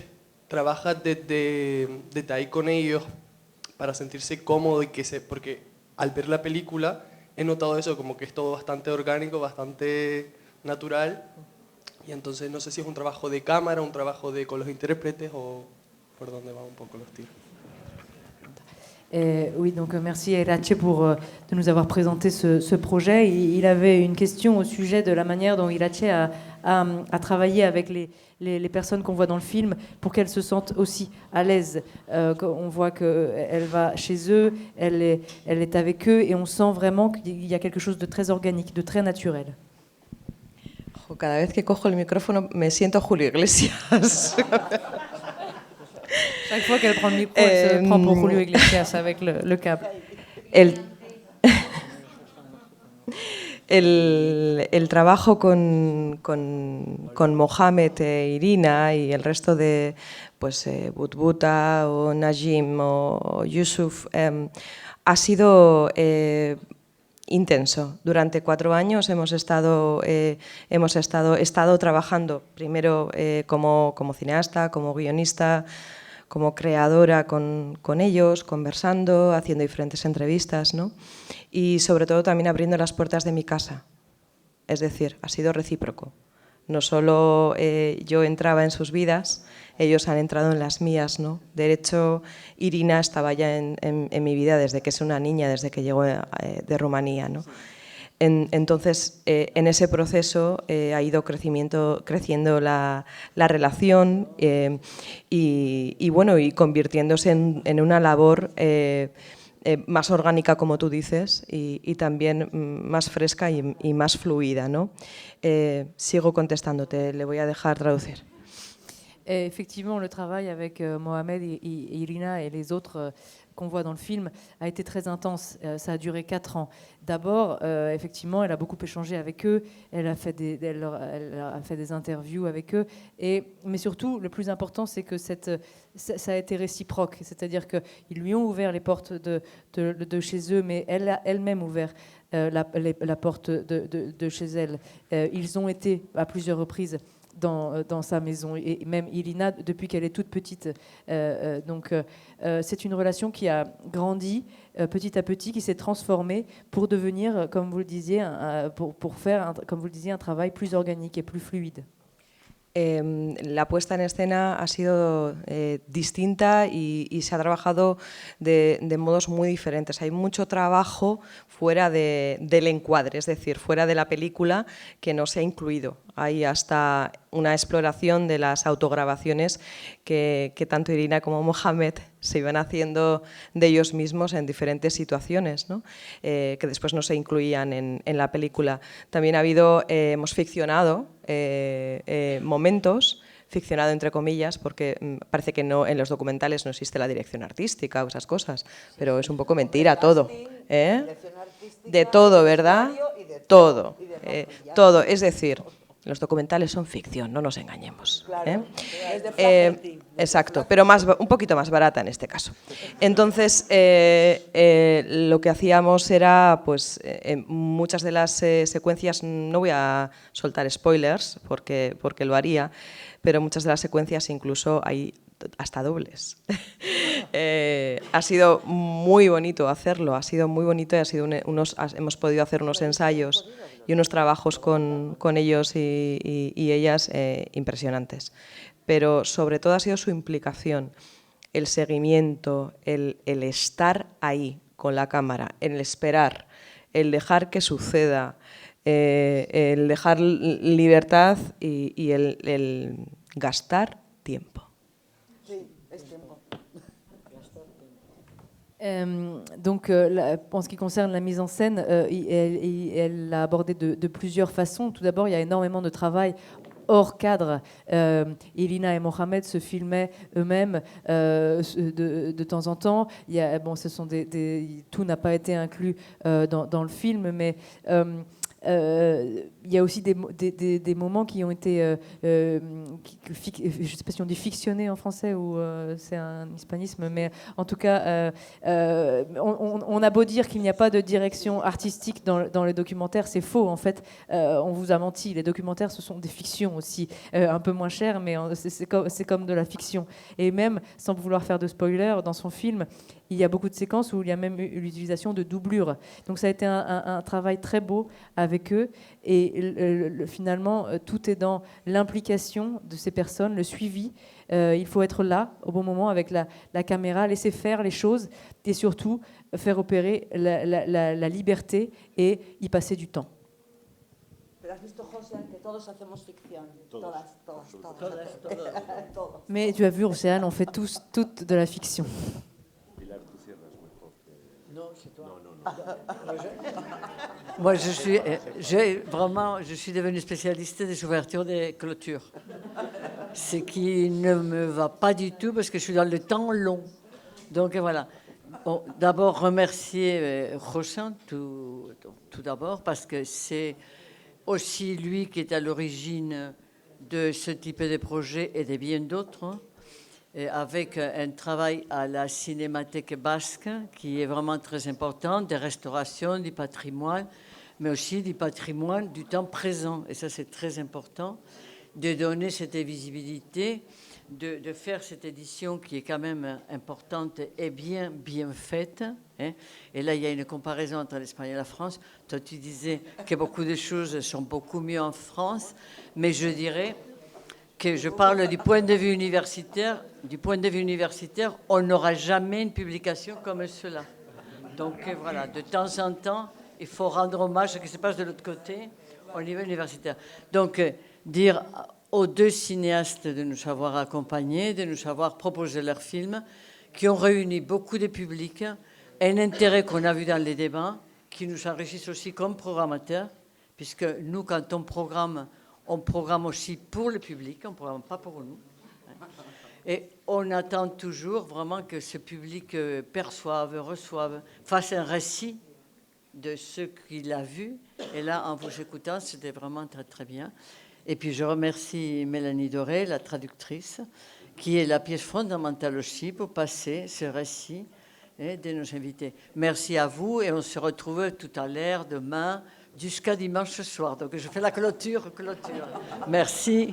trabajas desde ahí con ellos para sentirse cómodo y porque al ver la película he notado eso, como que es todo bastante orgánico, bastante natural. Y entonces no sé si es un trabajo de cámara, un trabajo con los intérpretes o por dónde van un poco los tiros. Oui, donc merci à Irache pour de nous avoir présenté ce projet. Il avait une question au sujet de la manière dont Irache a travaillé avec les personnes qu'on voit dans le film pour qu'elles se sentent aussi à l'aise. On voit qu'elle va chez eux, elle est avec eux et on sent vraiment qu'il y a quelque chose de très organique, de très naturel. Cada vez que cojo el micrófono me siento Julio Iglesias. Chaque fois qu'elle prend le micro, elle se prend pour Julio Iglesias avec le câble. El trabajo con Mohamed e Irina y el resto de Butbuta o Najim o Yusuf ha sido intenso. Durante 4 años he estado trabajando primero como cineasta, como guionista, como creadora con ellos, conversando, haciendo diferentes entrevistas, ¿no? Y sobre todo también abriendo las puertas de mi casa. Es decir, ha sido recíproco. No solo yo entraba en sus vidas, ellos han entrado en las mías, ¿no? De hecho, Irina estaba ya en mi vida desde que es una niña, desde que llegó de Rumanía, ¿no? Entonces, en ese proceso ha ido creciendo la relación y convirtiéndose en una labor más orgánica, como tú dices, y también más fresca y más fluida, ¿no? Sigo contestándote, le voy a dejar traducir. Effectivement, le travail avec Mohamed et Irina et les autres qu'on voit dans le film a été très intense. Ça a duré 4 ans. D'abord, effectivement, elle a beaucoup échangé avec eux, elle a fait des interviews avec eux, mais surtout, le plus important, c'est que ça a été réciproque. C'est-à-dire qu'ils lui ont ouvert les portes de chez eux, mais elle a elle-même ouvert la porte de chez elle. Ils ont été à plusieurs reprises dans sa maison, et même Irina depuis qu'elle est toute petite. Donc c'est une relation qui a grandi petit à petit, qui s'est transformée pour devenir, comme vous le disiez, pour faire, comme vous le disiez, un travail plus organique et plus fluide. La puesta en escena ha sido distinta y se ha trabajado de modos muy diferentes. Hay mucho trabajo fuera del encuadre, es decir, fuera de la película, que no se ha incluido. Hay hasta una exploración de las autograbaciones que tanto Irina como Mohamed se iban haciendo de ellos mismos en diferentes situaciones, ¿no? Que después no se incluían en la película. También hemos ficcionado momentos, ficcionado entre comillas, porque parece que no, en los documentales no existe la dirección artística o esas cosas, pero es un poco mentira todo. De todo, ¿verdad? Todo. Todo, es decir, los documentales son ficción, no nos engañemos. Exacto, pero un poquito más barata en este caso. Entonces, lo que hacíamos era, pues, muchas de las secuencias, no voy a soltar spoilers porque lo haría, pero muchas de las secuencias incluso hay hasta dobles. Ha sido muy bonito hacerlo, ha sido muy bonito y hemos podido hacer unos ensayos y unos trabajos con ellos y ellas impresionantes. Pero sobre todo ha sido su implicación, el seguimiento, el estar ahí con la cámara, el esperar, el dejar que suceda, el dejar libertad y el gastar tiempo. Donc, en ce qui concerne la mise en scène, elle l'a abordé de plusieurs façons. Tout d'abord, il y a énormément de travail hors cadre. Irina et Mohamed se filmaient eux-mêmes de temps en temps. Tout n'a pas été inclus dans le film, mais il y a aussi des moments qui ont été, je ne sais pas si on dit fictionnés en français ou c'est un hispanisme, mais en tout cas, on a beau dire qu'il n'y a pas de direction artistique dans les documentaires, c'est faux. En fait, on vous a menti. Les documentaires, ce sont des fictions aussi, un peu moins chères, mais c'est comme de la fiction. Et même, sans vouloir faire de spoiler, dans son film, il y a beaucoup de séquences où il y a même eu l'utilisation de doublures. Donc ça a été un travail très beau avec eux. Et finalement, tout est dans l'implication de ces personnes, le suivi. Il faut être là, au bon moment, avec la caméra, laisser faire les choses et surtout faire opérer la liberté et y passer du temps. Mais tu as vu, Océane, on fait tous toutes de la fiction. Non, c'est toi. Moi, je suis devenue spécialiste des ouvertures des clôtures. Ce qui ne me va pas du tout parce que je suis dans le temps long. Donc voilà. Bon, d'abord, remercier José, tout d'abord, parce que c'est aussi lui qui est à l'origine de ce type de projet et de bien d'autres, hein, avec un travail à la Cinémathèque basque qui est vraiment très important, des restaurations, du patrimoine, mais aussi du patrimoine du temps présent. Et ça, c'est très important, de donner cette visibilité, de faire cette édition qui est quand même importante et bien faite. Hein. Et là, il y a une comparaison entre l'Espagne et la France. Toi, tu disais que beaucoup de choses sont beaucoup mieux en France, mais je dirais que je parle du point de vue universitaire. Du point de vue universitaire, on n'aura jamais une publication comme cela. Donc voilà, de temps en temps, il faut rendre hommage à ce qui se passe de l'autre côté au niveau universitaire. Donc, dire aux deux cinéastes de nous avoir accompagnés, de nous avoir proposé leurs films, qui ont réuni beaucoup de publics, un intérêt qu'on a vu dans les débats, qui nous enrichissent aussi comme programmateurs, puisque nous, quand on programme aussi pour le public, on ne programme pas pour nous. Et on attend toujours vraiment que ce public perçoive, reçoive, fasse un récit de ce qu'il a vu. Et là, en vous écoutant, c'était vraiment très, très bien. Et puis, je remercie Mélanie Doré, la traductrice, qui est la pièce fondamentale aussi pour passer ce récit de nos invités. Merci à vous et on se retrouve tout à l'heure, demain, jusqu'à dimanche soir. Donc, je fais la clôture. Merci.